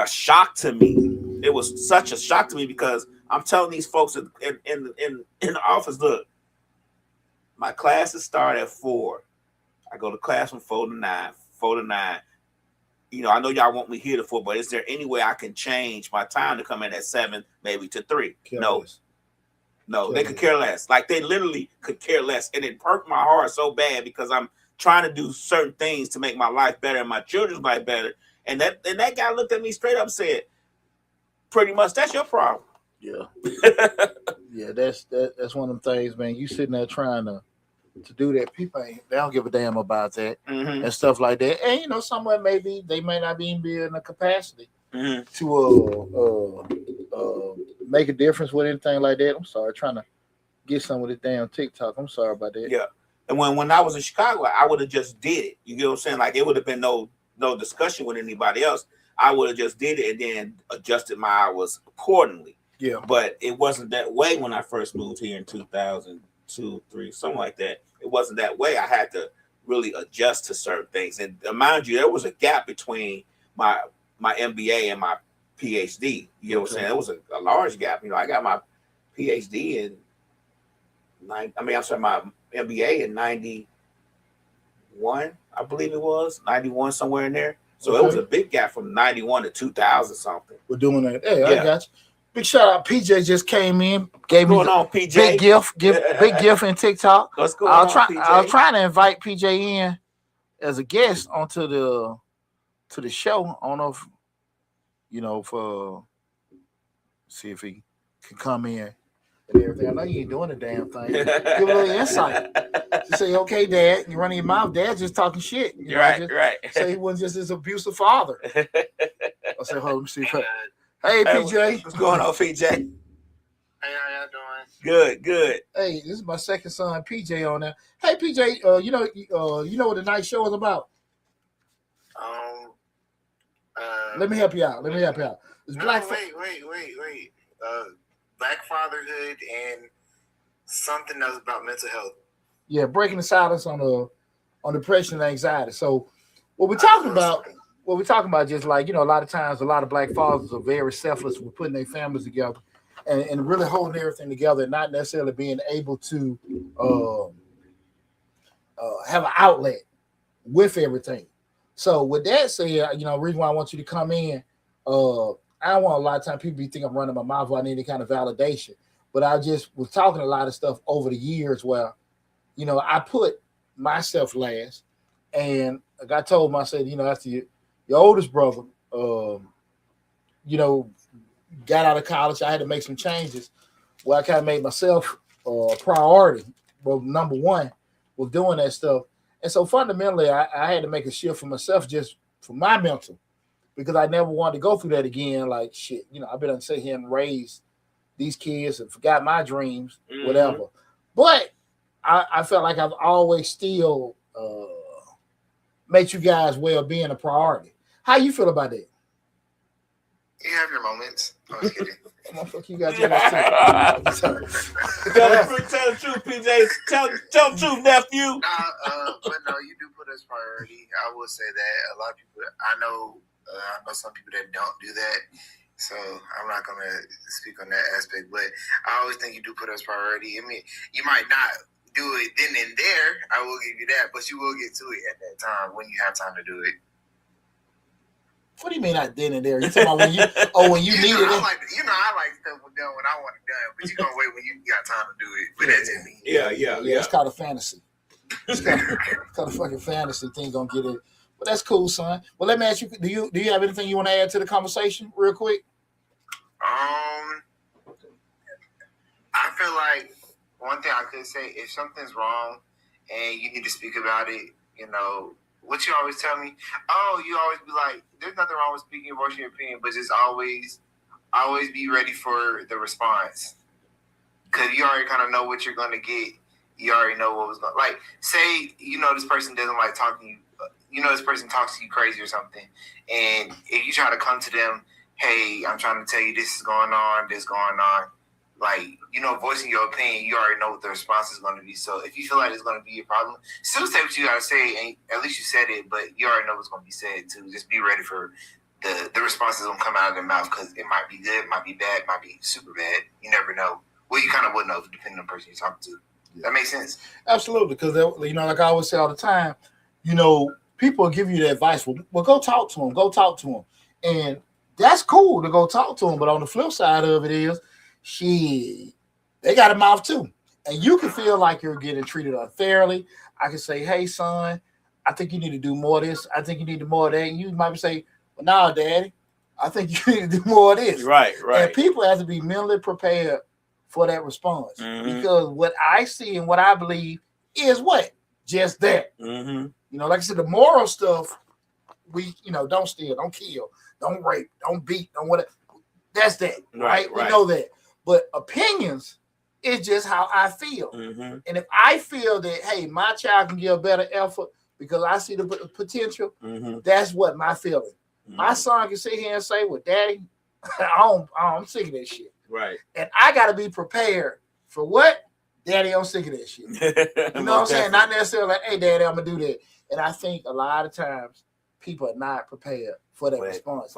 shock to me. It was such a shock to me because I'm telling these folks in the office, look, my classes start at 4. I go to class from 4 to 9. 4 to 9. You know, I know y'all want me here to 4, but is there any way I can change my time to come in at 7, maybe to 3? No, they could care less. Like, they literally could care less. And it hurt my heart so bad because I'm trying to do certain things to make my life better and my children's life better. And that guy looked at me straight up and said, pretty much, that's your problem. Yeah. Yeah, that's one of them things, man. You sitting there trying to do that. People they don't give a damn about that and stuff like that. And you know, somewhere maybe they may not be in a capacity to make a difference with anything like that. I'm sorry, trying to get some of this damn TikTok. I'm sorry about that. Yeah. And when I was in Chicago, I would have just did it. You get what I'm saying? Like, it would have been no discussion with anybody else. I would have just did it and then adjusted my hours accordingly. Yeah. But it wasn't that way when I first moved here in 2002, 3, something like that. It wasn't that way. I had to really adjust to certain things. And mind you, there was a gap between my MBA and my PhD. You know what I'm saying? It was a large gap. You know, I got my PhD my MBA in 91, I believe it was. 91, somewhere in there. So it was a big gap from 91 to 2000 something. We're doing that. Hey, I got you. Big shout out. PJ just came in, gave me a big gift in TikTok. What's going on, PJ? I was trying to invite PJ in as a guest onto the show. I don't know if see if he can come in and everything. I know you ain't doing the damn thing. Give a little insight. Just say, okay, Dad, you running your mouth. Dad's just talking shit. Right. Say he wasn't just his abusive father. I said, hold on, let me see. Hey, PJ. What's going on, PJ? Hey, how y'all doing? Good. Hey, this is my second son, PJ, on there. Hey, PJ, you know what the night show is about? Let me help you out. It's Wait. Black Fatherhood and something else about mental health. Yeah, breaking the silence on depression and anxiety. So what we're talking about just like, a lot of times, a lot of black fathers are very selfless with putting their families together and really holding everything together and not necessarily being able to have an outlet with everything. So with that said, the reason why I want you to come in, I don't want a lot of times people think I'm running my mouth or I need any kind of validation. But I just was talking a lot of stuff over the years where, I put myself last. And like I told him, I said, after your oldest brother, got out of college, I had to make some changes where I kind of made myself a priority. Well, number one was doing that stuff. And so fundamentally, I had to make a shift for myself just for my mental, because I never wanted to go through that again. Like, shit, I've been able to sit here and raise these kids and forgot my dreams, whatever. But I felt like I've always still made you guys well-being a priority. How you feel about that? You have your moments. I'm just kidding. Motherfucker, you got your moments too. Tell the truth, PJ. Tell the truth, nephew. But no, you do put us priority. I will say that a lot of people. I know some people that don't do that. So I'm not gonna speak on that aspect. But I always think you do put us priority. I mean, you might not do it then and there. I will give you that, but you will get to it at that time when you have time to do it. What do you mean not then and there? You talking about when you need it? I like stuff done when I want it done, but you gonna wait when you got time to do it. But that's just me. Yeah. It's called a fantasy. It's called a fucking fantasy thing. Gonna get it. But that's cool, son. Well, let me ask you: Do you have anything you want to add to the conversation, real quick? I feel like one thing I could say: if something's wrong and you need to speak about it, what you always tell me, you always be like, there's nothing wrong with speaking your voice, your opinion, but just always be ready for the response. Because you already kind of know what you're going to get. You already know what was going to, like, say, this person doesn't like talking to you. this person talks to you crazy or something, and if you try to come to them, hey, I'm trying to tell you this is going on, this going on, like, voicing your opinion, you already know what the response is going to be. So if you feel like it's going to be a problem, still say what you got to say, and at least you said it, but you already know what's going to be said too. Just be ready for the responses going to come out of their mouth, because it might be good, might be bad, might be super bad. You never know. Well, you kind of would know depending on the person you're talking to. That makes sense? Absolutely, because, like I always say all the time, people will give you the advice. Well, go talk to them. Go talk to them. And that's cool to go talk to them. But on the flip side of it is, they got a mouth too. And you can feel like you're getting treated unfairly. I can say, hey, son, I think you need to do more of this. I think you need to do more of that. And you might say, well, nah, daddy, I think you need to do more of this. Right. And people have to be mentally prepared for that response. Because what I see and what I believe is what? Just that. Like I said, the moral stuff, don't steal, don't kill, don't rape, don't beat, don't whatever. That's that, right? We know that. But opinions is just how I feel. And if I feel that, hey, my child can give a better effort because I see the potential, that's what my feeling. My son can sit here and say, well, daddy, I'm sick of that shit. Right. And I got to be prepared for what? Daddy, I'm sick of that shit. You know what I'm saying? Not necessarily like, hey, daddy, I'm going to do that. And I think a lot of times people are not prepared for that response.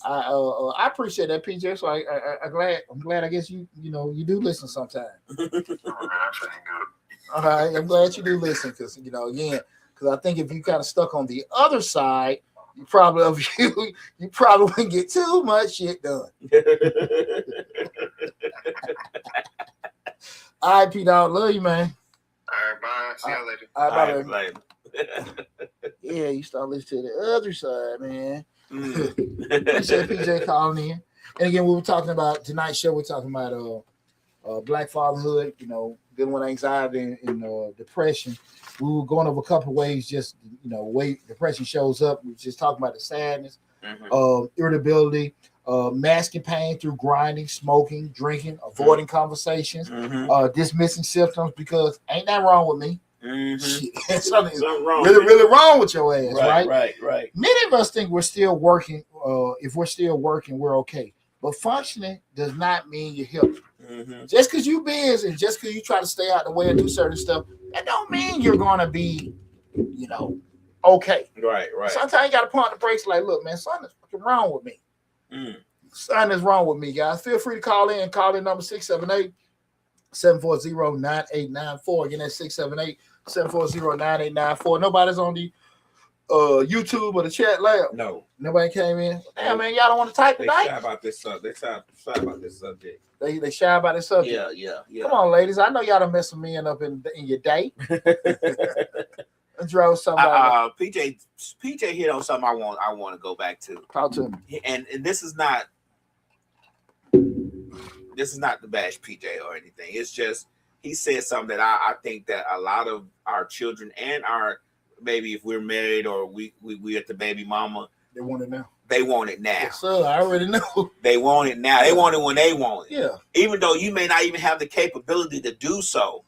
I appreciate that, PJ. So I'm glad. I guess you do listen sometimes. All right, I'm glad you do listen because because I think if you kind of stuck on the other side, you probably wouldn't get too much shit done. All right, P Dog, love you, man. All right, bye. See y'all later. All right, bye. Yeah, you start listening to the other side, man. Appreciate PJ calling in. And again, we were talking about tonight's show. We're talking about Black fatherhood. Dealing with anxiety and depression. We were going over a couple of ways. Just way depression shows up. We were just talking about the sadness, irritability, masking pain through grinding, smoking, drinking, avoiding conversations, dismissing symptoms because ain't that wrong with me. Something's wrong. Really wrong with your ass, right? Many of us think we're still working. If we're still working, we're okay. But functioning does not mean you're healthy. Just because you busy and just because you try to stay out the way and do certain stuff, that don't mean you're gonna be, okay. Right. Sometimes you gotta pump the brakes. Like, look, man, something is fucking wrong with me. Something is wrong with me, guys. Feel free to call in. Call in number 678-740-9894. Again, that's 678-740-9894. Nobody's on the YouTube or the chat lab. No. Nobody came in. Damn, man, y'all don't want to type tonight? They shy about this subject. They shy about this subject. Yeah. Come on, ladies. I know y'all done messed some men up in your day. Drove somebody. PJ hit on something I want to go back to. Talk to me. And this is not to bash PJ or anything. It's just he said something that I think that a lot of our children and our maybe if we're married or we at the baby mama, they want it now. They want it now. Yes, sir. I already know. They want it now. They want it when they want it. Yeah. Even though you may not even have the capability to do so,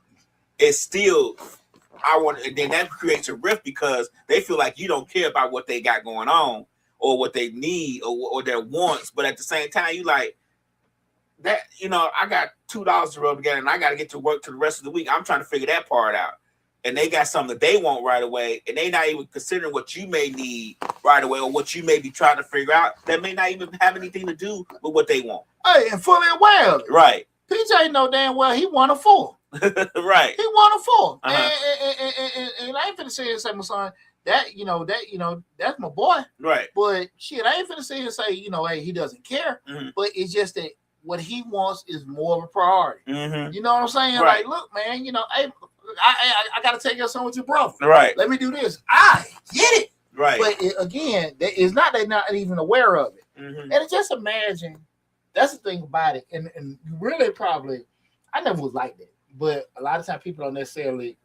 it's still and then that creates a rift because they feel like you don't care about what they got going on or what they need or their wants. But at the same time, you like that, I got $2 to rub together and I got to get to work to the rest of the week. I'm trying to figure that part out. And they got something that they want right away, and they not even considering what you may need right away or what you may be trying to figure out that may not even have anything to do with what they want. Hey, and fully aware of it. Right. PJ know damn well he won a 4. Right. He won a 4. And I ain't finna say and say, my son, that's my boy. Right. But shit, I ain't finna say and say, hey, he doesn't care. But it's just that what he wants is more of a priority. You know what I'm saying? Right. Like, look, man, hey, I got to take your son with your brother. Right. Let me do this. I get it. Right. But again, it's not they're not even aware of it. And just imagine, that's the thing about it. And you really probably, I never was like that. But a lot of times people don't necessarily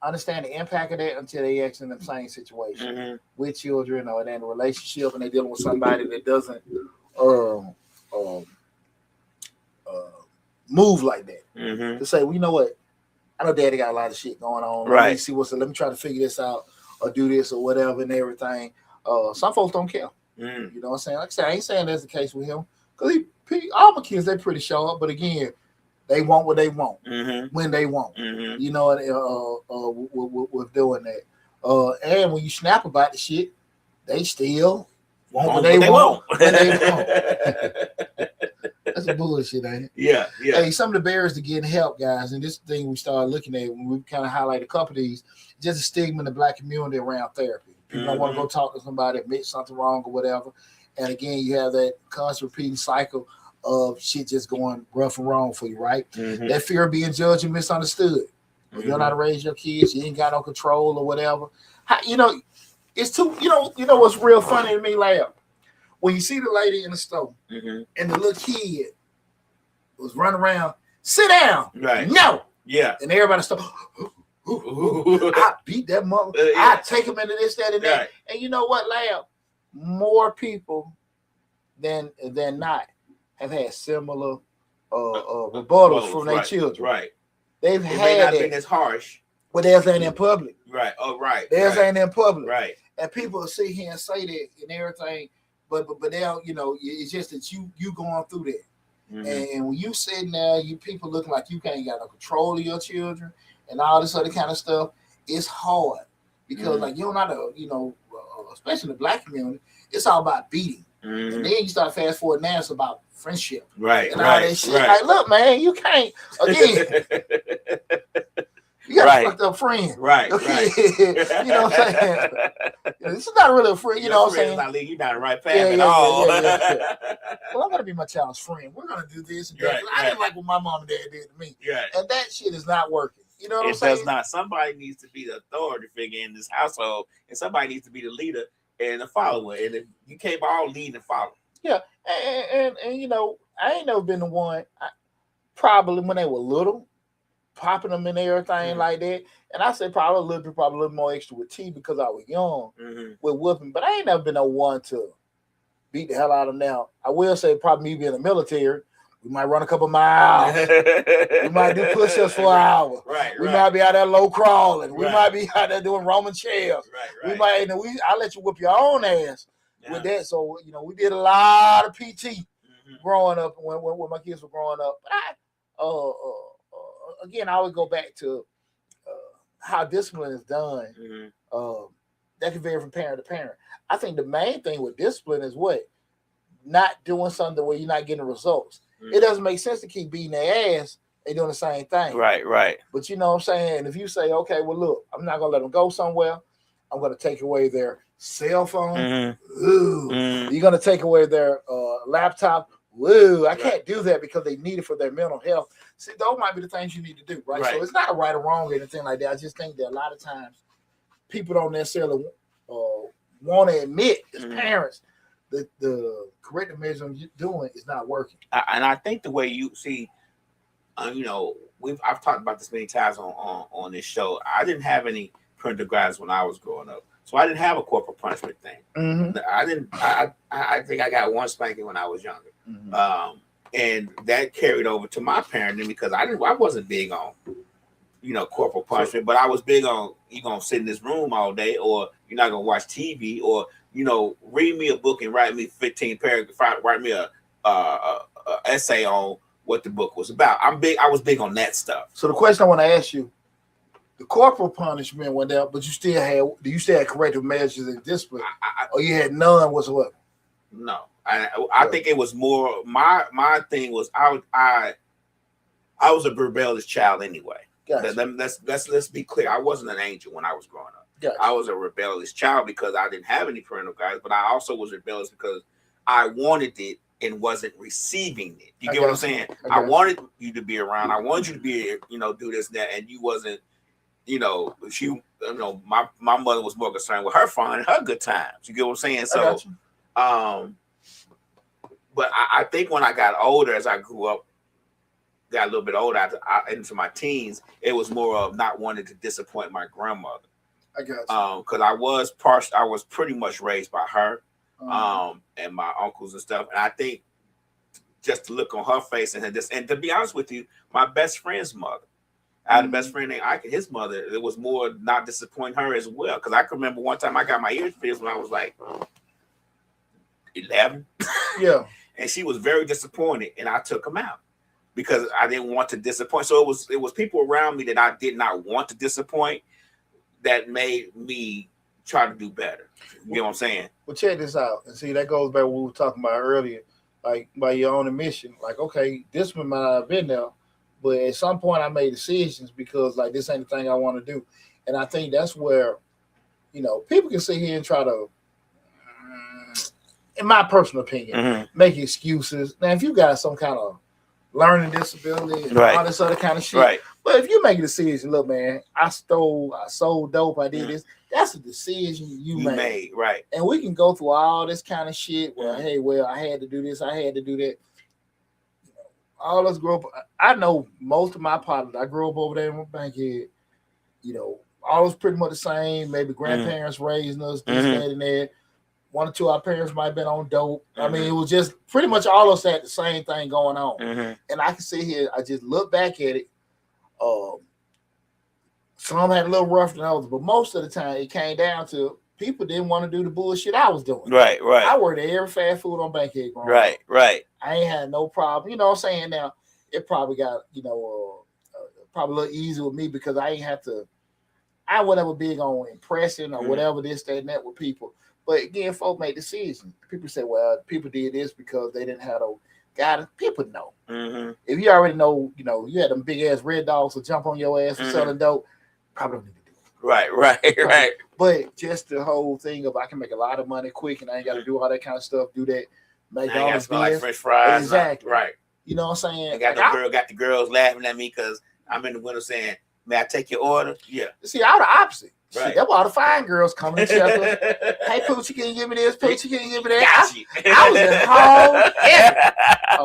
understand the impact of that until they actually in the same situation with children or in a relationship and they're dealing with somebody that doesn't move like that. To say, well, you know what? I know daddy got a lot of shit going on. Right. Let me see let me try to figure this out. or do this or whatever and everything. Some folks don't care. Mm. You know what I'm saying? Like I said, I ain't saying that's the case with him because all my kids, they pretty sharp, but again, they want what they want when they want. You know, with doing that. And when you snap about the shit, they still want what they want when they want. That's some bullshit, ain't it? Yeah. Hey, some of the barriers to getting help, guys, and this thing we started looking at when we kind of highlight a couple of these, just a stigma in the Black community around therapy. People don't want to go talk to somebody, admit something wrong or whatever. And again, you have that constant repeating cycle of shit just going rough and wrong for you, right? That fear of being judged and misunderstood. You don't know how to raise your kids, you ain't got no control or whatever. It's too, you know what's real funny to me, Lab? When you see the lady in the store and the little kid was running around, sit down. Right. No. Yeah. And everybody started, I beat that mother. I take him into this, that, and that. Right. And you know what, Lab? More people than not have had similar rebuttals from their children. Right. They've had may not been as harsh. But theirs ain't in public. Right. Oh, right. Theirs ain't in public. Right. And people will sit here and say that and everything, but they don't, it's just that you going through that. And when you sitting there, you people looking like you can't got no control of your children and all this other kind of stuff, it's hard. Because like you don't know how to, especially in the Black community, it's all about beating. And then you start fast forward now, it's about friendship. Right. And all that shit. Like, look, man, you can't again. You got a fucked up friend. Right. You know what I'm saying? This is not really a friend, you know what I'm saying? Not leading you down the right path at all. Well, I'm gonna be my child's friend. We're gonna do this and that. I didn't like what my mom and dad did to me. Right. And that shit is not working. You know what I'm saying? It does not. Somebody needs to be the authority figure in this household, and somebody needs to be the leader and the follower. And if you can't all lead and follow. Yeah. And I ain't never been the one, probably when they were little, popping them and everything like that. And I say probably a little more extra with T because I was young with whooping. But I ain't never been no one to beat the hell out of them now. I will say probably me being in the military, we might run a couple miles. We might do push-ups for an hour. We might be out there low crawling. We might be out there doing Roman chairs. We might, I'll let you whoop your own ass with that. So, we did a lot of PT growing up when my kids were growing up. But again, I always go back to how discipline is done. That can vary from parent to parent. I think the main thing with discipline is what? Not doing something where you're not getting results. It doesn't make sense to keep beating their ass and doing the same thing. Right. But you know what I'm saying? If you say, okay, well, look, I'm not going to let them go somewhere. I'm going to take away their cell phone. You're going to take away their laptop. I can't do that because they need it for their mental health. See, those might be the things you need to do, right? So it's not a right or wrong or anything like that. I just think that a lot of times people don't necessarily want to admit as parents that the corrective measure you're doing is not working. And I think the way you see, I've talked about this many times on this show. I didn't have any parental guidance when I was growing up, so I didn't have a corporal punishment thing. I didn't. I think I got one spanking when I was younger, and that carried over to my parenting because I wasn't big on corporal punishment, but I was big on you're gonna sit in this room all day, or you're not gonna watch TV, or read me a book and write me 15 paragraphs, write me a essay on what the book was about. I was big on that stuff. So the question I want to ask you, the corporal punishment went out, but do you still have corrective measures and discipline? Or you had none whatsoever? No. I think it was more my thing was I was a rebellious child anyway. Gotcha. Let's be clear. I wasn't an angel when I was growing up. Gotcha. I was a rebellious child because I didn't have any parental guidance, but I also was rebellious because I wanted it and wasn't receiving it. You get what I'm saying? I wanted you to be around. I wanted you to be, do this and that, and you wasn't. My mother was more concerned with her fun and her good times. You get what I'm saying? So, but I think when I got older, as I grew up, got a little bit older into my teens, it was more of not wanting to disappoint my grandmother. I got you. Because I was pretty much raised by her, and my uncles and stuff. And I think just to look on her face and to be honest with you, my best friend's mother. I had a best friend named Ike, his mother. It was more not disappointing her as well. Because I can remember one time I got my ears pierced when I was like 11. Yeah. And she was very disappointed, and I took him out because I didn't want to disappoint. So it was people around me that I did not want to disappoint that made me try to do better. You know what I'm saying? Well, check this out. And see, that goes back to what we were talking about earlier. Like, by your own admission. Like, okay, this one might not have been there, but at some point I made decisions because, like, this ain't the thing I want to do. And I think that's where, you know, people can sit here and try to, in my personal opinion, make excuses. Now, if you got some kind of learning disability and all this other kind of shit, but if you make a decision, look, man, I sold dope, I did this, that's a decision you made. Right. And we can go through all this kind of shit where, hey, well, I had to do this, I had to do that. You know, all us grew up, I know most of my partners, I grew up over there in Bankhead, you know, all was pretty much the same, maybe grandparents raising us, this, that, and that. One or two of our parents might have been on dope. I mean, it was just pretty much all of us had the same thing going on. And I can sit here, I just look back at it. Some had a little rougher than others, but most of the time it came down to people didn't want to do the bullshit I was doing. Right. I worked at every fast food on Bankhead growing up. Right. I ain't had no problem. You know what I'm saying? Now, it probably got, you know, probably a little easier with me because I ain't have to, I wasn't ever big on impressing or whatever, this, that, and that with people. But again, folk make decisions. People say, well, people did this because they didn't have no guidance. People know. If you already know, you know, you had them big ass red dogs to jump on your ass for selling dope, probably don't need to do it. Right. But just the whole thing of I can make a lot of money quick and I ain't got to do all that kind of stuff, do that, make all this like French fries. Exactly. Right. You know what I'm saying? I got the girls laughing at me because I'm in the window saying, may I take your order? Yeah. See, I'm the opposite. Right. Shit, that's why all the fine girls come and check us. Hey, Poochie, can you give me this? Poochie, can you give me that? I was at home.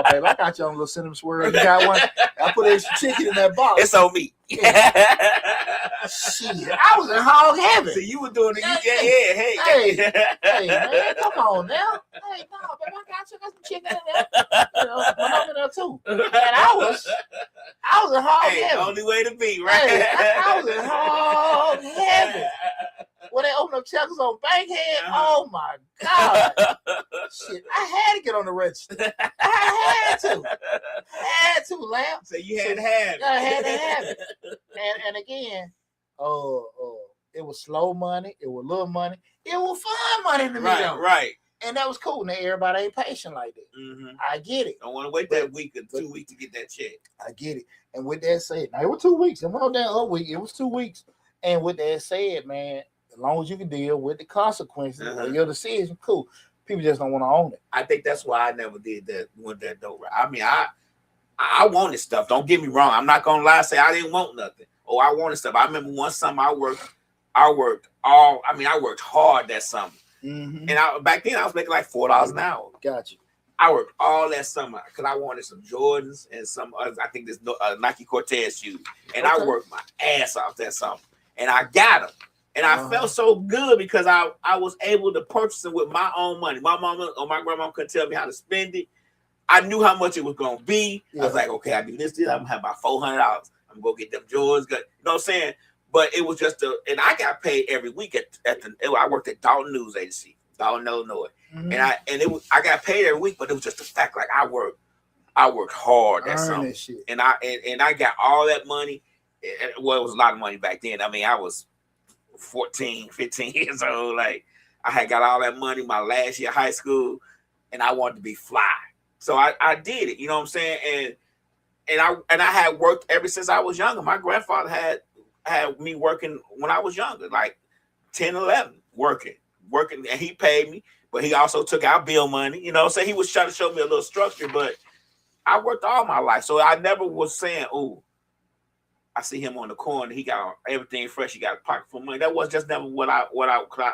Okay, I got you on a little cinnamon swirl. You got one? I put extra chicken in that box. It's on me. Shit, I was in hog heaven. So you were doing it. Hey, man, come on now. Hey, no, baby, I got some chicken in there. You know, I'm in there too. And I was in hog heaven. Only way to be, right? Hey, I was in hog heaven. When they opened up checkers on Bankhead, oh my God. Shit, I had to get on the register. I had to, Lamb. So you had to have it. I had to have it. And again, it was slow money, it was little money, it was fun money to me. Right. And that was cool. Now everybody ain't patient like that. I get it. Don't want to wait that week or 2 weeks to get that check. I get it. And with that said, now it was 2 weeks. It wasn't that other week. It was 2 weeks. And with that said, man, as long as you can deal with the consequences of your decision, cool. People just don't want to own it. I think that's why I never did that. Went that dope. I mean, I wanted stuff. Don't get me wrong. I'm not gonna lie. Say I didn't want nothing. Oh, I wanted stuff. I remember one summer I worked hard that summer. And back then I was making like $4 an hour. Gotcha. I worked all that summer because I wanted some Jordans and some others. I think this Nike Cortez shoes, and I worked my ass off that summer, and I got them. And I felt so good because I was able to purchase them with my own money. My mama or my grandma couldn't tell me how to spend it. I knew how much it was going to be. I was like, okay, I do this. I'm going to have about $400. I'm going to go get them Jordans. You know what I'm saying? But it was just and I got paid every week I worked at Dalton News Agency, Dalton, Illinois. And I got paid every week, but it was just the fact like I worked hard that summer. And I got all that money. Well, it was a lot of money back then. I mean, I was 14, 15 years old. Like I had got all that money my last year of high school, and I wanted to be fly. So I did it. You know what I'm saying? And I had worked ever since I was younger. My grandfather had me working when I was younger, like 10, 11, working, and he paid me, but he also took out bill money. You know, so he was trying to show me a little structure. But I worked all my life, so I never was saying, "Oh, I see him on the corner. He got everything fresh. He got a pocket full of money." That was just never what I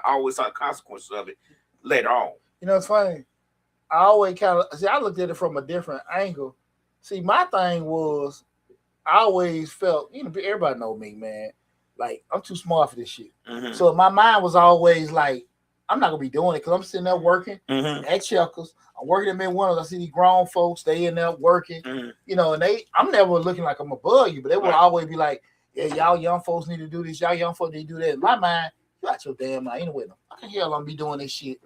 always saw the consequences of it later on. You know, it's funny. I always I looked at it from a different angle. See, my thing was, I always felt, you know, everybody know me, man. Like, I'm too smart for this shit. So my mind was always like, I'm not gonna be doing it because I'm sitting there working at Checkers. I'm working at McDonald's. I see these grown folks, they in there working, you know, and I'm never looking like I'm above you, but they would always be like, yeah, y'all young folks need to do this. Y'all young folks need to do that. In my mind, you got your damn mind. Anyway, what the hell I'm be doing this shit?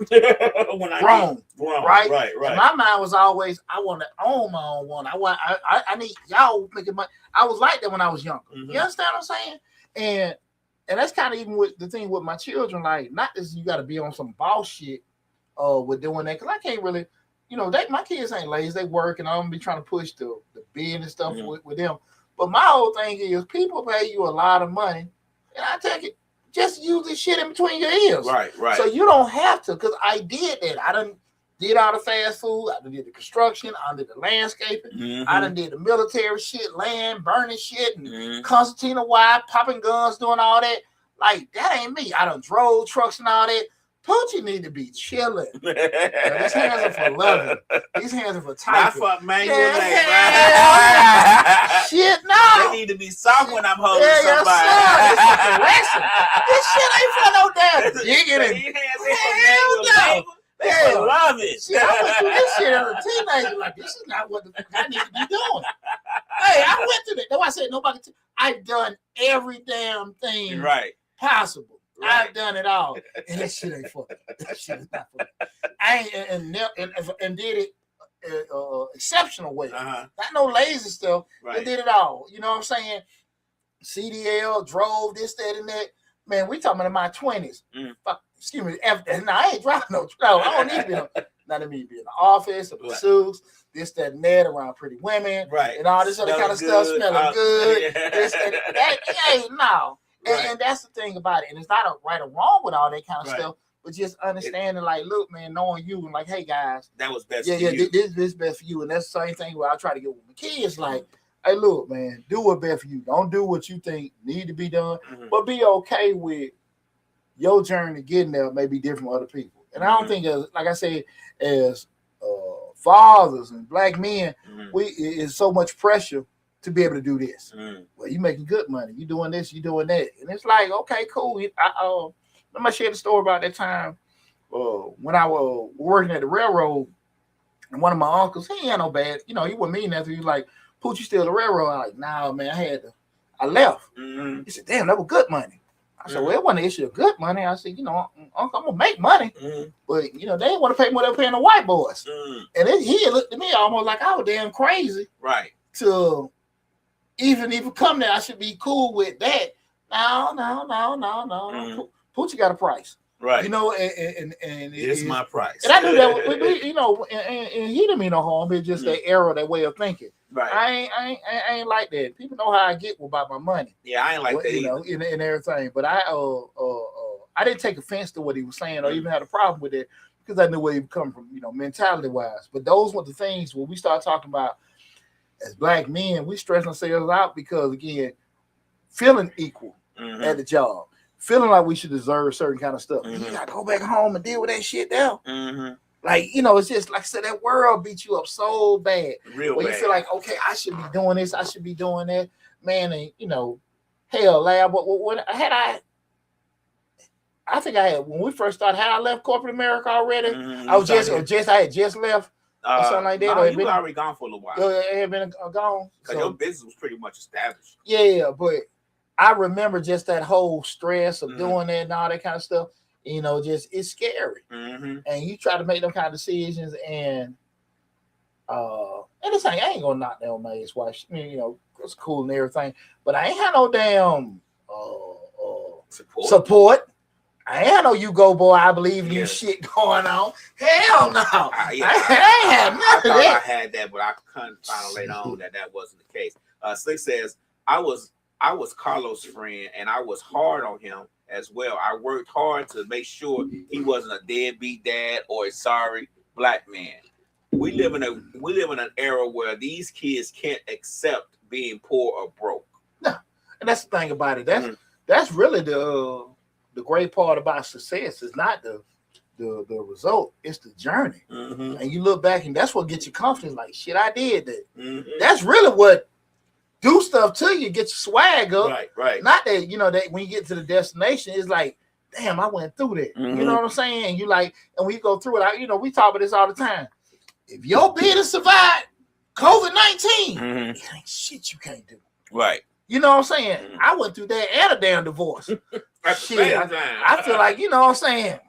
Wrong. Right. And my mind was always, I want to own my own one. I need y'all making money. I was like that when I was younger. Mm-hmm. You understand what I'm saying? And that's kind of even with the thing with my children. Like, not this, you got to be on some boss shit with doing that, because I can't really, my kids ain't lazy. They work, and I'm gonna be trying to push the bid and stuff with them. But my whole thing is, people pay you a lot of money, and I take it. Just use this shit in between your ears. Right. So you don't have to, because I did that. I done did all the fast food. I done did the construction. I did the landscaping. Mm-hmm. I done did the military shit, land, burning shit, and Constantina Wide, popping guns, doing all that. Like, that ain't me. I done drove trucks and all that. Poochie need to be chilling. These hands are for loving. These hands are for typing. Not for manual Shit, no. They need to be soft when I'm holding somebody. This shit ain't for no damn digging. They love it. Shit, I went through this shit as a teenager. Like, this is not what the fuck I need to be doing. Hey, I went through that. No, I said nobody. I've done every damn thing possible. Right. I've done it all, and that shit ain't funny. That shit is not funny. I ain't and did it exceptional way. Not no lazy stuff. Right. They did it all. You know what I'm saying? CDL, drove this, that, and that. Man, we talking about in my 20s. Fuck, excuse me. Now I ain't driving no. I don't need to be. Not to me be in the office or pursuits. This, that, and that around pretty women, and all this other kind of stuff. Smelling good. This, that. Hey, no. And that's the thing about it. And it's not a right or wrong with all that kind of stuff, but just understanding, like, look, man, knowing you and like, hey, guys. That was best for you. This is best for you. And that's the same thing where I try to get with my kids. Like, hey, look, man, do what's best for you. Don't do what you think need to be done, but be okay with your journey getting there may be different from other people. And I don't think, like I said, as fathers and black men, it's so much pressure to be able to do this. Well, you making good money. You doing this, you doing that. And it's like, okay, cool. Let me share the story about that time when I was working at the railroad, and one of my uncles, he ain't no bad, he wasn't mean nothing. He was like, Pooch, you still the railroad? I'm like, nah, man, I left. He said, damn, that was good money. I said, well, it wasn't an issue of good money. I said, Uncle, I'm going to make money. But, they didn't want to pay more than they're paying the white boys. And he looked at me almost like I was damn crazy. Right. To even come there, I should be cool with that. No. Poochie got a price. Right. And it's my price. And I knew that, and he didn't mean no harm. It's just that era, that way of thinking. Right. I ain't like that. People know how I get about my money. Yeah, I ain't like that. And everything. But I didn't take offense to what he was saying or even had a problem with it, because I knew where he was coming from, mentality wise. But those were the things when we start talking about as black men, we stress ourselves out because, again, feeling equal at the job, feeling like we should deserve certain kind of stuff. You gotta go back home and deal with that shit now. Like, it's just like I said, that world beat you up so bad. Real where bad. You feel like, okay, I should be doing this, I should be doing that. Man, and hell, lad, what had I think I had, when we first started, had I left corporate America already? I had just left. Or something like that. No, you were already gone for a little while. It had been gone. Because your business was pretty much established. Yeah, but I remember just that whole stress of doing that and all that kind of stuff. Just it's scary. And you try to make them kind of decisions, and this thing, I ain't gonna knock down my ex-wife. I mean, it's cool and everything, but I ain't had no damn support. I ain't no you go boy, I believe in you shit going on. Hell no. I had none of that. I had that, but I couldn't find out later on that wasn't the case. Slick says, I was Carlos' friend, and I was hard on him as well. I worked hard to make sure he wasn't a deadbeat dad or a sorry black man. We live in an era where these kids can't accept being poor or broke. No, and that's the thing about it. That's really the great part about success is not the result, it's the journey. And you look back, and that's what gets you confidence. Like, shit, I did that. That's really what do stuff to you, get your swag up. Right. Not that, that when you get to the destination, it's like, damn, I went through that. You know what I'm saying? And you like, and when you go through it, we talk about this all the time. If your business survived COVID-19, it ain't shit you can't do. Right. You know what I'm saying? I went through that and a damn divorce. Shit, I feel like, you know what I'm saying?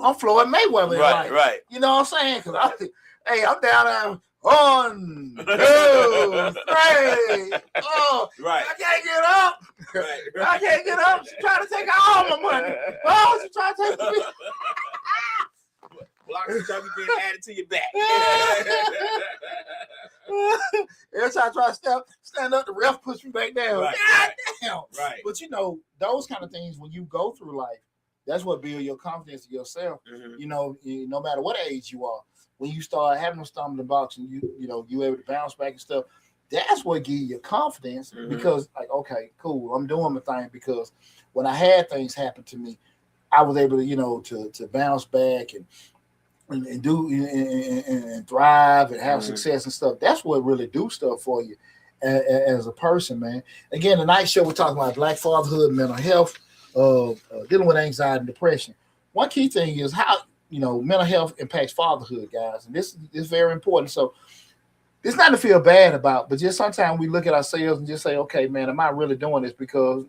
I'm Floyd Mayweather. Right. You know what I'm saying? Because I'm down there. 1, 2, 3. Oh, right. I can't get up. Right. I can't get up. She's trying to take all my money. Oh, she's trying to take the blocks of chubby being added to your back. Every time I try to stand up, the ref push me back down. Right, God damn. Right. But you know, those kind of things, when you go through life, that's what builds your confidence in yourself. You know, no matter what age you are, when you start having them stumbling blocks and you able to bounce back and stuff, that's what gives you confidence. Because like, okay, cool, I'm doing my thing. Because when I had things happen to me, I was able to, to bounce back and do and thrive and have success and stuff. That's what really do stuff for you as a person, man. Again, tonight's show we're talking about Black fatherhood, mental health, dealing with anxiety and depression. One key thing is how mental health impacts fatherhood, guys, and this is very important. So it's not to feel bad about, but just sometimes we look at ourselves and just say, okay, man, am I really doing this? Because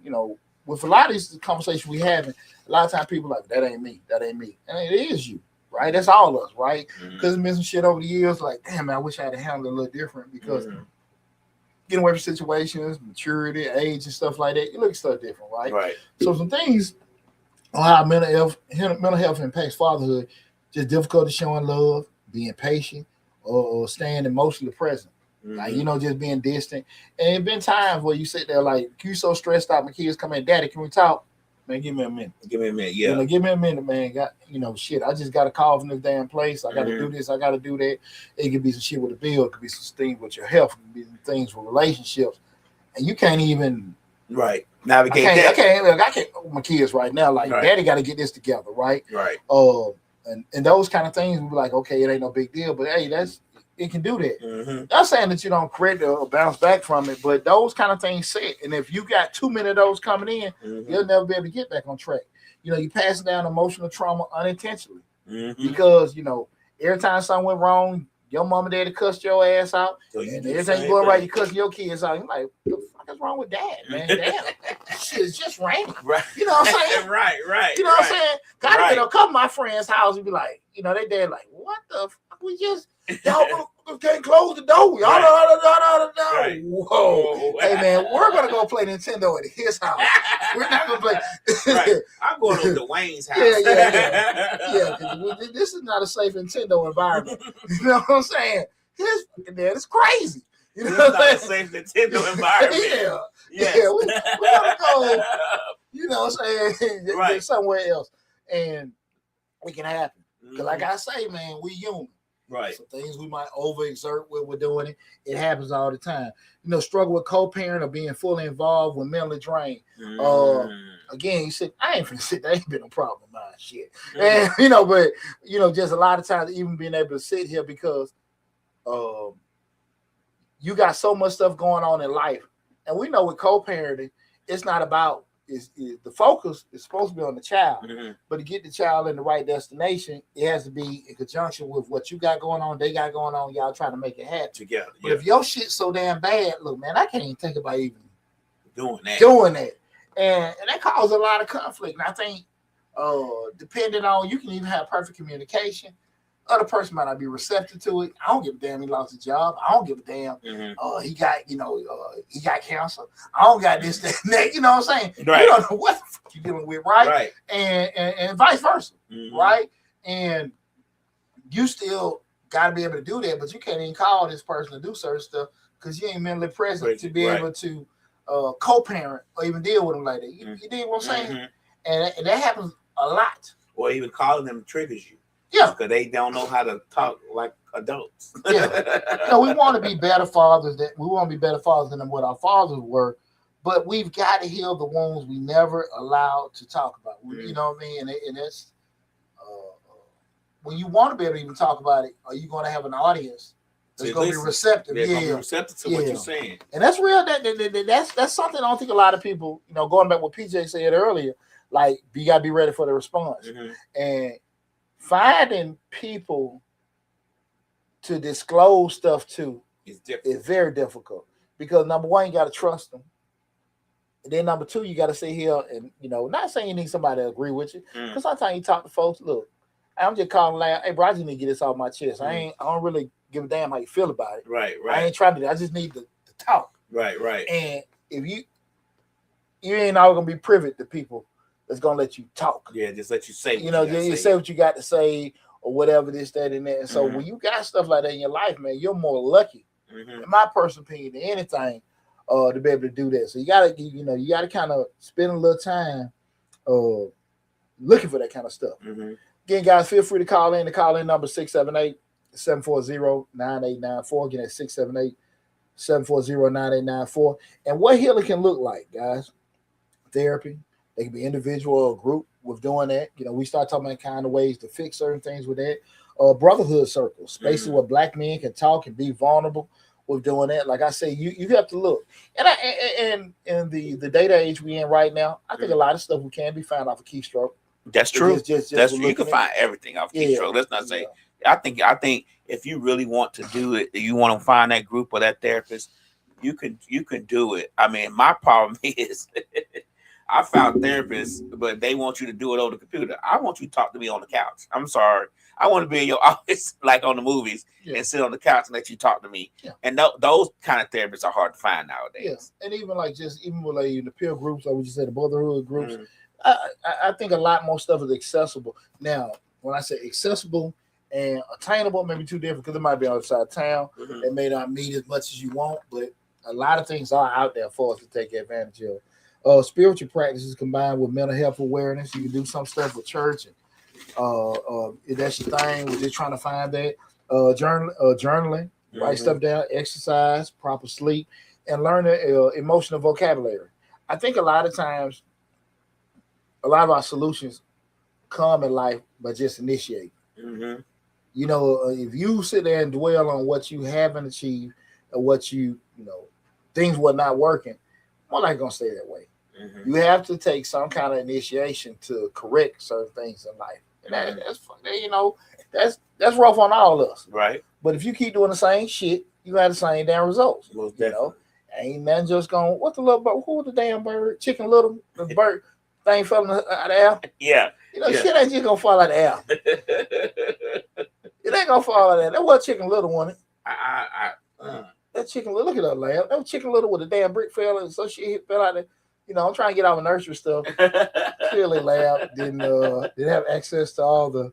with a lot of these conversations we having, a lot of times people are like, that ain't me, and it is you. Right, that's all us, right? Because there's been some shit over the years, like, damn, man, I wish I had handled it a little different. Because getting away from situations, maturity, age, and stuff like that, you look at stuff different, right? Right. So some things on how mental health impacts fatherhood: just difficulty showing love, being patient, or staying emotionally present. Like, just being distant. And been times where you sit there like, you so stressed out, my kids come in, Daddy, can we talk? Man, give me a minute. Yeah. Give me a minute, man. Shit. I just got a call from this damn place. I got to do this. I got to do that. It could be some shit with the bill. It could be some things with your health. It could be some things with relationships. And you can't even navigate that. I can't with my kids right now. Like, Daddy got to get this together, right? Right. And those kind of things, we be like, okay, it ain't no big deal, but hey, it can do that. Not saying that you don't correct or bounce back from it, but those kind of things set. And if you got too many of those coming in, you'll never be able to get back on track. You pass down emotional trauma unintentionally because, every time something went wrong, your mom and daddy cussed your ass out. So and everything going right, you cussing your kids out. You're like, what the fuck is wrong with dad, man? Damn, shit is just raining. Right. You know what I'm saying? right. You know what I'm saying? Gotta get a couple of my friends' house and be like, they dad like, what the fuck? We just y'all can't close the door. Y'all know. Right. Whoa. Hey man, we're gonna go play Nintendo at his house. We're not gonna play. Right. I'm going to Dwayne's house. Yeah. Because this is not a safe Nintendo environment. You know what I'm saying? His fucking dad is crazy. You know what I'm saying? It's not a safe Nintendo environment. Yeah. We gotta go. You know what I'm saying? Somewhere else, and we can happen. Because like I say, man, we human. Right. So things we might overexert when we're doing it. It happens all the time. Struggle with co-parent or being fully involved when mentally drained. Again, you said, I ain't finna sit there. Ain't been a problem of mine. Shit. And, but, just a lot of times even being able to sit here because you got so much stuff going on in life. And we know with co-parenting, it's not about, the focus is supposed to be on the child, but to get the child in the right destination, it has to be in conjunction with what you got going on, they got going on, y'all trying to make it happen together. But if your shit's so damn bad, look, man, I can't even think about even doing that. And that causes a lot of conflict. And I think depending on, you can even have perfect communication. Other person might not be receptive to it. I don't give a damn he lost his job. I don't give a damn he got he got cancer. I don't got this, that, and that. You know what I'm saying? Right. You don't know what the fuck you're dealing with, right? And vice versa, right? And you still got to be able to do that, but you can't even call this person to do certain stuff because you ain't mentally present to be able to co-parent or even deal with them like that. You dig what I'm saying? And that happens a lot. Or even calling them triggers you. Yeah, because they don't know how to talk like adults. Yeah, we want to be better fathers. We want to be better fathers than what our fathers were, but we've got to heal the wounds we never allowed to talk about. You know what I mean? And that's when you want to be able to even talk about it. Are you going to have an audience that's going to be receptive? They're going to be receptive to what you're saying, and that's real. That's something I don't think a lot of people. Going back what PJ said earlier, like you got to be ready for the response and. Finding people to disclose stuff to is very difficult because number one, you got to trust them. And then number two, you got to sit here and, not saying you need somebody to agree with you. Because sometimes you talk to folks, look, I'm just calling loud. Hey, bro, I just need to get this off my chest. I don't really give a damn how you feel about it. Right. I ain't trying to. I just need to talk. Right. And if you ain't all gonna be privy to people that's gonna let you talk. Yeah, just let you say. You say what you got to say or whatever, this, that, and that. And so when you got stuff like that in your life, man, you're more lucky, in my personal opinion, than anything, to be able to do that. So you gotta kind of spend a little time, looking for that kind of stuff. Again, guys, feel free to call in. The call-in number 678-740-9894. Again, that's 678-740-9894. And what healing can look like, guys. Therapy. They can be individual or group with doing that. We start talking about kind of ways to fix certain things with that. Brotherhood circles, spaces where Black men can talk and be vulnerable with doing that. Like I say, you have to look. And in the data age we in right now, I think a lot of stuff we can be found off of keystroke. That's true. Just That's true. You can find everything off keystroke. Let's not say. I think if you really want to do it, you want to find that group or that therapist, you can do it. I mean, my problem is I found therapists, but they want you to do it on the computer. I want you to talk to me on the couch. I'm sorry. I want to be in your office like on the movies and sit on the couch and let you talk to me. Yeah. And those kind of therapists are hard to find nowadays. Yeah. And even with the peer groups, like we just said, the brotherhood groups, I think a lot more stuff is accessible. Now, when I say accessible and attainable, maybe two different, because it might be outside town. It may not meet as much as you want, but a lot of things are out there for us to take advantage of. Spiritual practices combined with mental health awareness. You can do some stuff with church, and if that's your thing, we're just trying to find that. Journaling, write stuff down, exercise, proper sleep, and learn emotional vocabulary. I think a lot of times, a lot of our solutions come in life by just initiating. If you sit there and dwell on what you haven't achieved or what things were not working, more likely gonna stay that way. You have to take some kind of initiation to correct certain things in life, and that's rough on all of us. Right. But if you keep doing the same shit, you have the same damn results. Ain't nothing just going. What the little bird? Who was the damn bird? Chicken Little. The bird thing fell out of the air. Yeah. Shit ain't just gonna fall out of the air. It ain't gonna fall out of there. That was Chicken Little, wasn't it? That Chicken Little, look at that lab. That was Chicken Little with a damn brick fell and so shit fell out of. I'm trying to get out of nursery stuff. Clearly, lab didn't have access to all the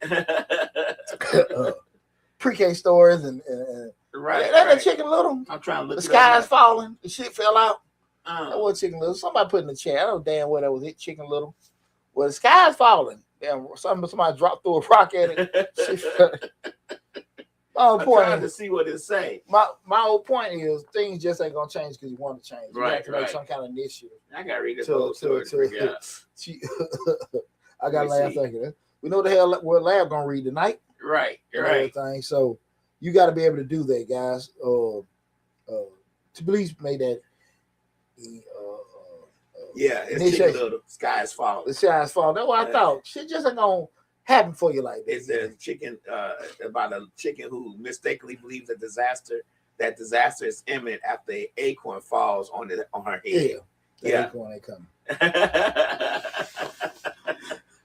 pre-K stores and that Chicken Little. I'm trying to look. The sky's falling. The shit fell out. That was Chicken Little. Somebody put in the chat. I don't damn well that was it. Chicken Little. Well, the sky's falling. Damn, somebody dropped through a rock at it. I'm trying to see what it say. My whole point is things just ain't gonna change because you want to change. You have to make some kind of initiative. I gotta read this whole story. I gotta laugh thinking that. We know the hell what lab gonna read tonight. Right. Everything. So you got to be able to do that, guys. To please make that. It's Chicken Little. Sky is falling. The sky is falling. That's what I thought. Shit just ain't gonna happen for you like that. It's a chicken about a chicken who mistakenly believes that disaster is imminent after an acorn falls on her head. Yeah. Acorn ain't coming.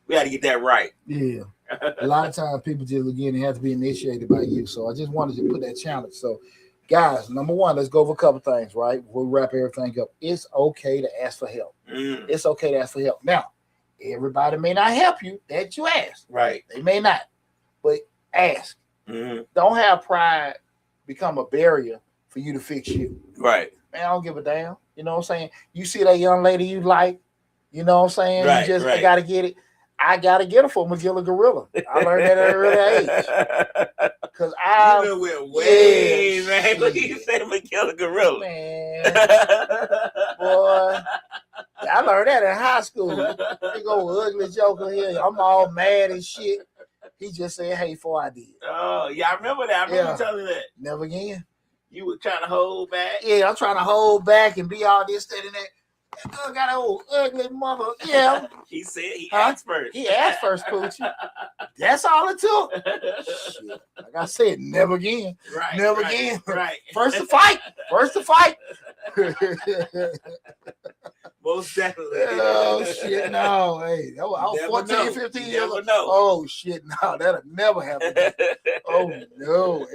We got to get that right. Yeah. A lot of times people just again have to be initiated by you. So I just wanted to put that challenge. So guys, number one, let's go over a couple things, right? Before we wrap everything up. It's okay to ask for help. It's okay to ask for help. Now, everybody may not help you that you ask. Right. They may not. But ask. Don't have pride become a barrier for you to fix you. Right. Man, I don't give a damn. You know what I'm saying? You see that young lady you like, you know what I'm saying? Right, you just got to get it. I got to get her for Magilla Gorilla. I learned that at an early age. Because you went way, man. Look at you say Magilla Gorilla. Man. Boy. I learned that in high school. Big old ugly joker here. I'm all mad and shit. He just said, hey, before I did. Oh, yeah, I remember that. I remember you telling me that. Never again. You were trying to hold back? Yeah, I'm trying to hold back and be all this, that, and that. That girl got an old ugly mother. Yeah. He said he asked first. He asked first, Poochie. That's all it took. Shit. Like I said, never again. Right. Never again. Right. First to fight. Most Most definitely. Oh shit, no. Hey, I was 14, 15 years old. Oh shit, no, that'll never happen. Oh no.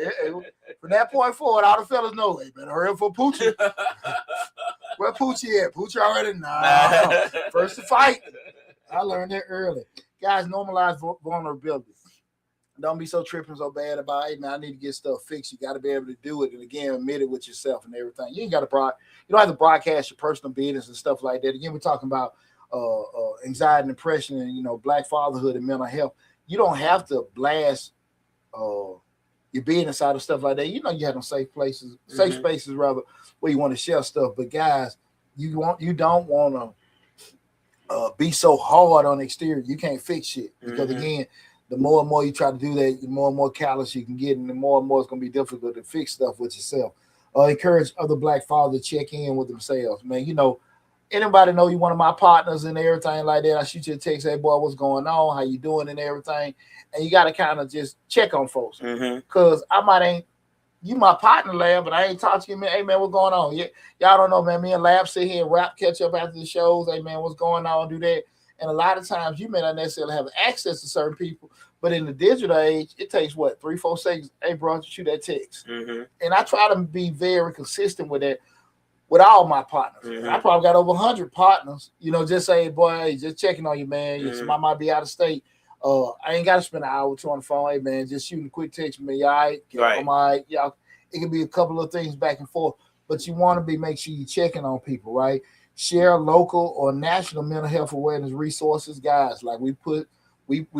From that point forward, all the fellas know, hey, better hurry up for Poochie. Where Poochie at? Poochie already? Nah. First to fight. I learned that early. Guys, normalize vulnerability. Don't be so tripping so bad about, hey man, I need to get stuff fixed. You got to be able to do it, and again, admit it with yourself and everything. You ain't got to you don't have to broadcast your personal business and stuff like that. Again, we're talking about anxiety and depression, and Black fatherhood and mental health. You don't have to blast your business out of stuff like that. You have them safe spaces rather, where you want to share stuff. But guys, you don't want to be so hard on the exterior. You can't fix shit because again, the more and more you try to do that, the more and more callous you can get, and the more and more it's going to be difficult to fix stuff with yourself. Encourage other Black fathers to check in with themselves, man. Anybody know you one of my partners and everything like that, I shoot you a text, hey boy, what's going on? How you doing and everything? And you got to kind of just check on folks. Because you my partner, Lab, but I ain't talking to you, man. Hey man, what's going on? Y'all don't know, man. Me and Lab sit here and rap, catch up after the shows. Hey man, what's going on? Do that. And a lot of times you may not necessarily have access to certain people, but in the digital age, it takes 3-4 seconds. Hey, bro, shoot that text. And I try to be very consistent with that with all my partners. I probably got over 100 partners, just say, boy, hey, just checking on you, man. Somebody might be out of state. I ain't got to spend an hour or two on the phone. Hey, man, just shooting a quick text with me. You all right? I'm all right. Y'all, it can be a couple of things back and forth, but you want to make sure you're checking on people, right? Share local or national mental health awareness resources, guys. Like we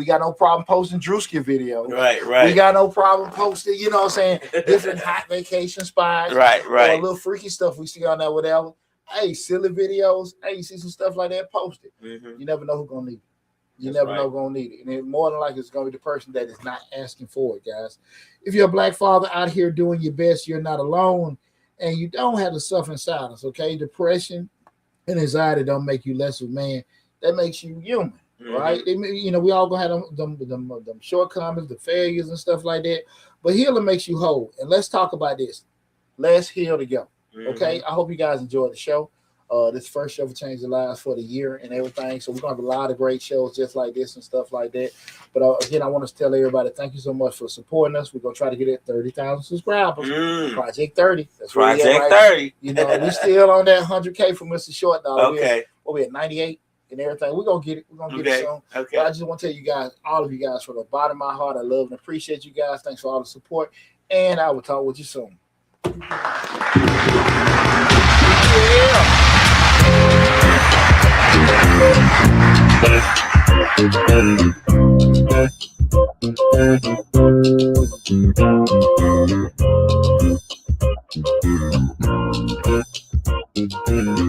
got no problem posting Drewski videos. Right. We got no problem posting, different hot vacation spots. Right. Or a little freaky stuff we see on there, whatever. Hey, silly videos. Hey, you see some stuff like that, post it. You never know who's gonna need it. You never know who's gonna need it. And more than likely it's gonna be the person that is not asking for it, guys. If you're a Black father out here doing your best, you're not alone, and you don't have to suffer in silence, okay? Depression and anxiety don't make you less of a man. That makes you human, right? We all gonna have them shortcomings, the failures and stuff like that. But healing makes you whole. And let's talk about this. Let's heal together, okay? I hope you guys enjoyed the show. This first show for Change the Lives for the year and everything. So we're gonna have a lot of great shows just like this and stuff like that. But again, I want to tell everybody thank you so much for supporting us. We're gonna try to get at 30,000 subscribers. Project 30. That's Project 30. We're still on that 100K from Mr. Short Dollar. Okay. We're at 98 and everything. We're gonna get it. We're gonna get it soon. Okay. But I just want to tell you guys, all of you guys, from the bottom of my heart, I love and appreciate you guys. Thanks for all the support, and I will talk with you soon. Yeah.